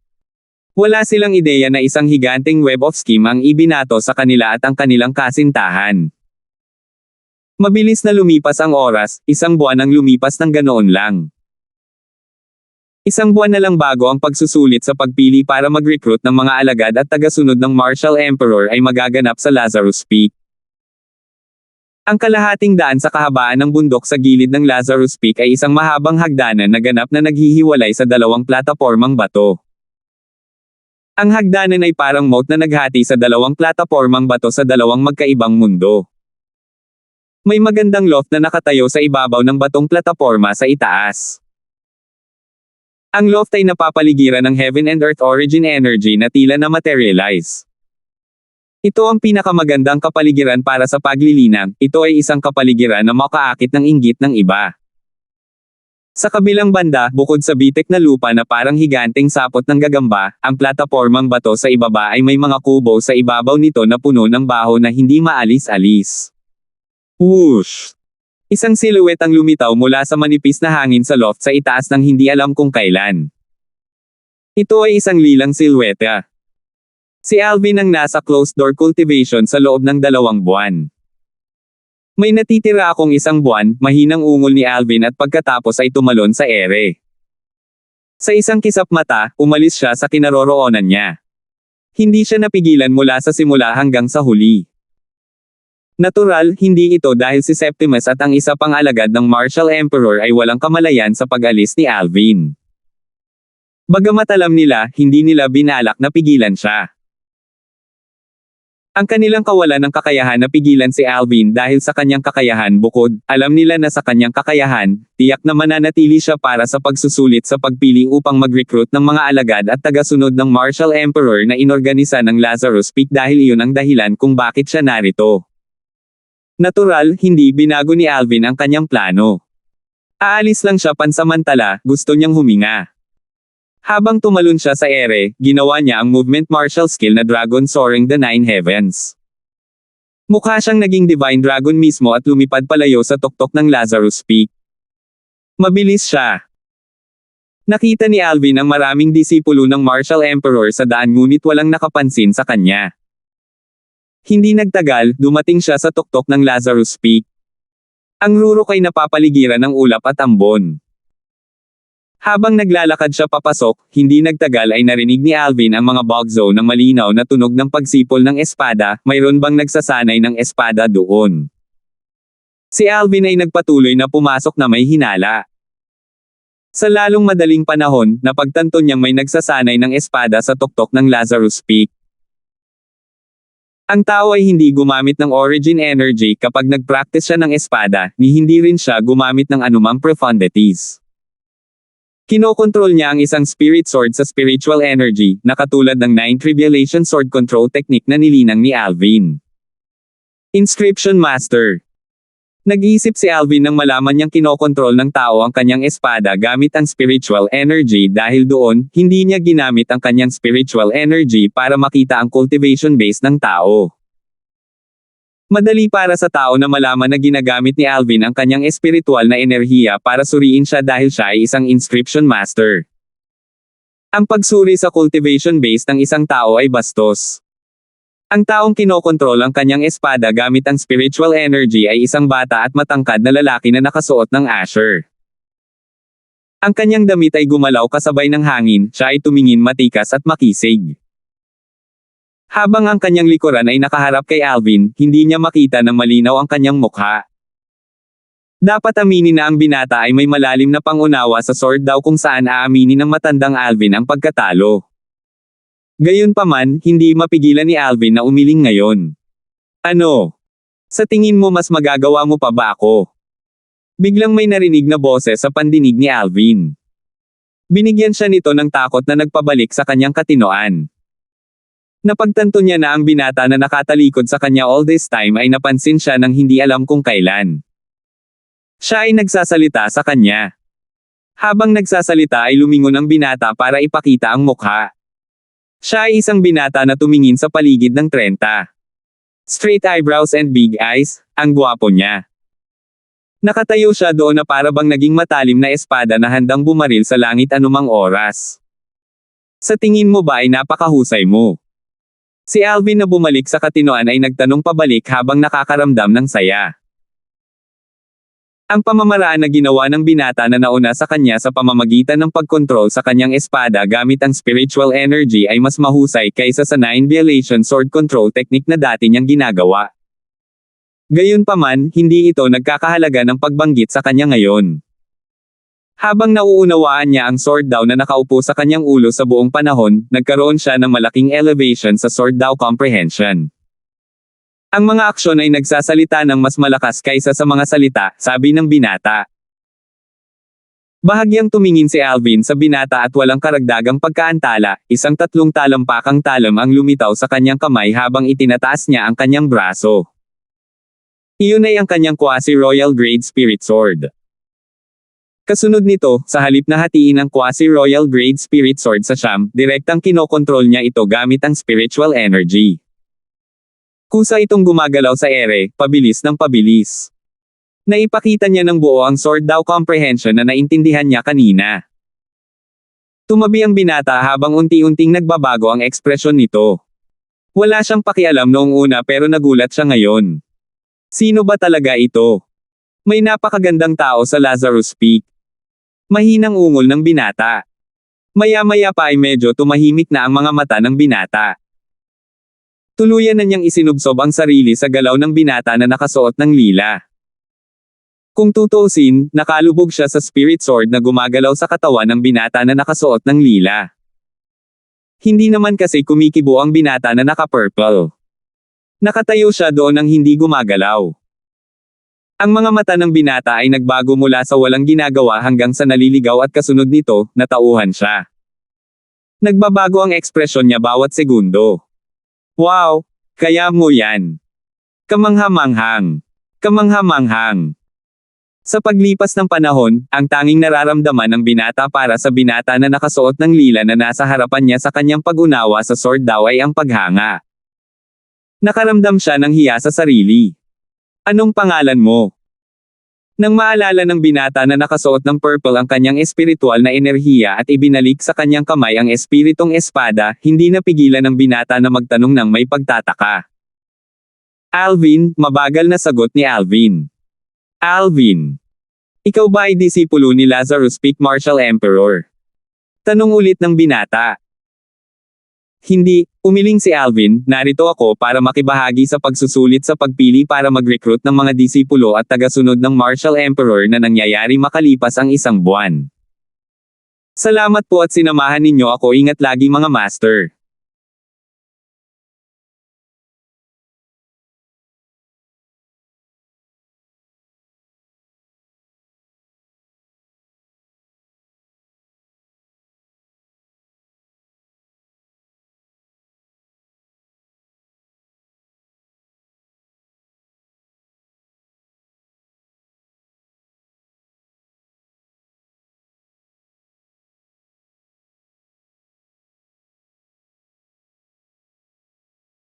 Wala silang ideya na isang higanteng web of scheme ang ibinato sa kanila at ang kanilang kasintahan. Mabilis na lumipas ang oras, isang buwan ang lumipas ng ganoon lang. Isang buwan na lang bago ang pagsusulit sa pagpili para mag-recruit ng mga alagad at tagasunod ng Martial Emperor ay magaganap sa Lazarus Peak. Ang kalahating daan sa kahabaan ng bundok sa gilid ng Lazarus Peak ay isang mahabang hagdanan na ganap na naghihiwalay sa dalawang platapormang bato. Ang hagdanan ay parang moat na naghati sa dalawang platapormang bato sa dalawang magkaibang mundo. May magandang loft na nakatayo sa ibabaw ng batong plataporma sa itaas. Ang loft ay napapaligiran ng Heaven and Earth Origin Energy na tila na materialize. Ito ang pinakamagandang kapaligiran para sa paglilinang, ito ay isang kapaligiran na makaakit ng inggit ng iba. Sa kabilang banda, bukod sa bitek na lupa na parang higanteng sapot ng gagamba, ang platapormang bato sa ibaba ay may mga kubo sa ibabaw nito na puno ng baho na hindi maalis-alis. Whoosh! Isang silhouette ang lumitaw mula sa manipis na hangin sa loft sa itaas ng hindi alam kung kailan. Ito ay isang lilang silhouette. Si Alvin ang nasa closed-door cultivation sa loob ng 2 buwan. May natitira akong 1 buwan, mahinang ungol ni Alvin at pagkatapos ay tumalon sa ere. Sa isang kisap mata, umalis siya sa kinaroroonan niya. Hindi siya napigilan mula sa simula hanggang sa huli. Natural, hindi ito dahil si Septimus at ang isa pang alagad ng Martial Emperor ay walang kamalayan sa pag-alis ni Alvin. Bagamat alam nila, hindi nila binalak na pigilan siya. Ang kanilang kawalan ng kakayahan na pigilan si Alvin dahil sa kanyang kakayahan bukod, alam nila na sa kanyang kakayahan, tiyak na mananatili siya para sa pagsusulit sa pagpili upang mag-recruit ng mga alagad at tagasunod ng Martial Emperor na inorganisa ng Lazarus Peak dahil iyon ang dahilan kung bakit siya narito. Natural, hindi binago ni Alvin ang kanyang plano. Aalis lang siya pansamantala, gusto niyang huminga. Habang tumalon siya sa ere, ginawa niya ang movement martial skill na Dragon Soaring the Nine Heavens. Mukha siyang naging Divine Dragon mismo at lumipad palayo sa tuktok ng Lazarus Peak. Mabilis siya. Nakita ni Alvin ang maraming disipulo ng Martial Emperor sa daan ngunit walang nakapansin sa kanya. Hindi nagtagal, dumating siya sa tuktok ng Lazarus Peak. Ang rurok ay napapaligiran ng ulap at ambon. Habang naglalakad siya papasok, hindi nagtagal ay narinig ni Alvin ang mga bugzo ng malinaw na tunog ng pagsipol ng espada, mayroon bang nagsasanay ng espada doon. Si Alvin ay nagpatuloy na pumasok na may hinala. Sa lalong madaling panahon, napagtanto niyang may nagsasanay ng espada sa tuktok ng Lazarus Peak. Ang tao ay hindi gumamit ng origin energy kapag nag-practice siya ng espada, ni hindi rin siya gumamit ng anumang profundities. Kinokontrol niya ang isang spirit sword sa spiritual energy, na katulad ng 9 Tribulation Sword Control Technique na nilinang ni Alvin. Inscription Master. Nag-iisip si Alvin nang malaman niyang kinokontrol ng tao ang kanyang espada gamit ang spiritual energy dahil doon, hindi niya ginamit ang kanyang spiritual energy para makita ang cultivation base ng tao. Madali para sa tao na malaman na ginagamit ni Alvin ang kanyang espiritual na enerhiya para suriin siya dahil siya ay isang inscription master. Ang pagsuri sa cultivation base ng isang tao ay bastos. Ang taong kinokontrol ang kanyang espada gamit ang spiritual energy ay isang bata at matangkad na lalaki na nakasuot ng asher. Ang kanyang damit ay gumalaw kasabay ng hangin, siya ay tumingin matikas at makisig. Habang ang kanyang likuran ay nakaharap kay Alvin, hindi niya makita ng malinaw ang kanyang mukha. Dapat aminin na ang binata ay may malalim na pangunawa sa sword daw kung saan aaminin ng matandang Alvin ang pagkatalo. Gayunpaman, hindi mapigilan ni Alvin na umiling ngayon. Ano? Sa tingin mo mas magagawa mo pa ba ako? Biglang may narinig na boses sa pandinig ni Alvin. Binigyan siya nito ng takot na nagpabalik sa kanyang katinoan. Napagtanto niya na ang binata na nakatalikod sa kanya all this time ay napansin siya nang hindi alam kung kailan. Siya ay nagsasalita sa kanya. Habang nagsasalita ay lumingon ang binata para ipakita ang mukha. Siya ay isang binata na tumingin sa paligid ng 30. Straight eyebrows and big eyes, ang gwapo niya. Nakatayo siya doon na para bang naging matalim na espada na handang bumaril sa langit anumang oras. Sa tingin mo ba ay napakahusay mo? Si Alvin na bumalik sa katinoan ay nagtanong pabalik habang nakakaramdam ng saya. Ang pamamaraan na ginawa ng binata na nauna sa kanya sa pamamagitan ng pagkontrol sa kanyang espada gamit ang spiritual energy ay mas mahusay kaysa sa 9 violation sword control technique na dati niyang ginagawa. Gayunpaman, hindi ito nagkakahalaga ng pagbanggit sa kanya ngayon. Habang nauunawaan niya ang sword Dao na nakaupo sa kanyang ulo sa buong panahon, nagkaroon siya ng malaking elevation sa sword Dao comprehension. Ang mga aksyon ay nagsasalita ng mas malakas kaysa sa mga salita, sabi ng binata. Bahagyang tumingin si Alvin sa binata at walang karagdagang pagkaantala, isang 3 talampakang talam ang lumitaw sa kanyang kamay habang itinataas niya ang kanyang braso. Iyon ay ang kanyang quasi-royal grade spirit sword. Kasunod nito, sa halip na hatiin ang quasi-royal grade spirit sword sa siyam, direktang kinokontrol niya ito gamit ang spiritual energy. Kusa itong gumagalaw sa ere, pabilis ng pabilis. Naipakita niya ng buo ang sword Dao comprehension na naintindihan niya kanina. Tumabi ang binata habang unti-unting nagbabago ang ekspresyon nito. Wala siyang pakialam noong una pero nagulat siya ngayon. Sino ba talaga ito? May napakagandang tao sa Lazarus Peak. Mahinang ungol ng binata. Maya-maya pa ay medyo tumahimik na ang mga mata ng binata. Tuluyan na niyang isinubsob ang sarili sa galaw ng binata na nakasuot ng lila. Kung tutuusin, nakalubog siya sa spirit sword na gumagalaw sa katawan ng binata na nakasuot ng lila. Hindi naman kasi kumikibo ang binata na naka-purple. Nakatayo siya doon nang hindi gumagalaw. Ang mga mata ng binata ay nagbago mula sa walang ginagawa hanggang sa naliligaw at kasunod nito, natauhan siya. Nagbabago ang ekspresyon niya bawat segundo. Wow! Kaya mo yan. Kamangha-manghang. Kamangha-manghang. Sa paglipas ng panahon, ang tanging nararamdaman ng binata para sa binata na nakasuot ng lila na nasa harapan niya sa kanyang pag-unawa sa sword Dao ay ang paghanga. Nakaramdam siya ng hiya sa sarili. Anong pangalan mo? Nang maalala ng binata na nakasuot ng purple ang kanyang espiritual na enerhiya at ibinalik sa kanyang kamay ang espiritong espada, hindi napigilan ng binata na magtanong ng may pagtataka. Alvin, mabagal na sagot ni Alvin. Alvin, ikaw ba ay disipulo ni Lazarus Peak Martial Emperor? Tanong ulit ng binata. Hindi, umiling si Alvin, narito ako para makibahagi sa pagsusulit sa pagpili para mag-recruit ng mga disipulo at tagasunod ng Martial Emperor na nangyayari makalipas ang 1 buwan. Salamat po at sinamahan ninyo ako, ingat lagi mga master.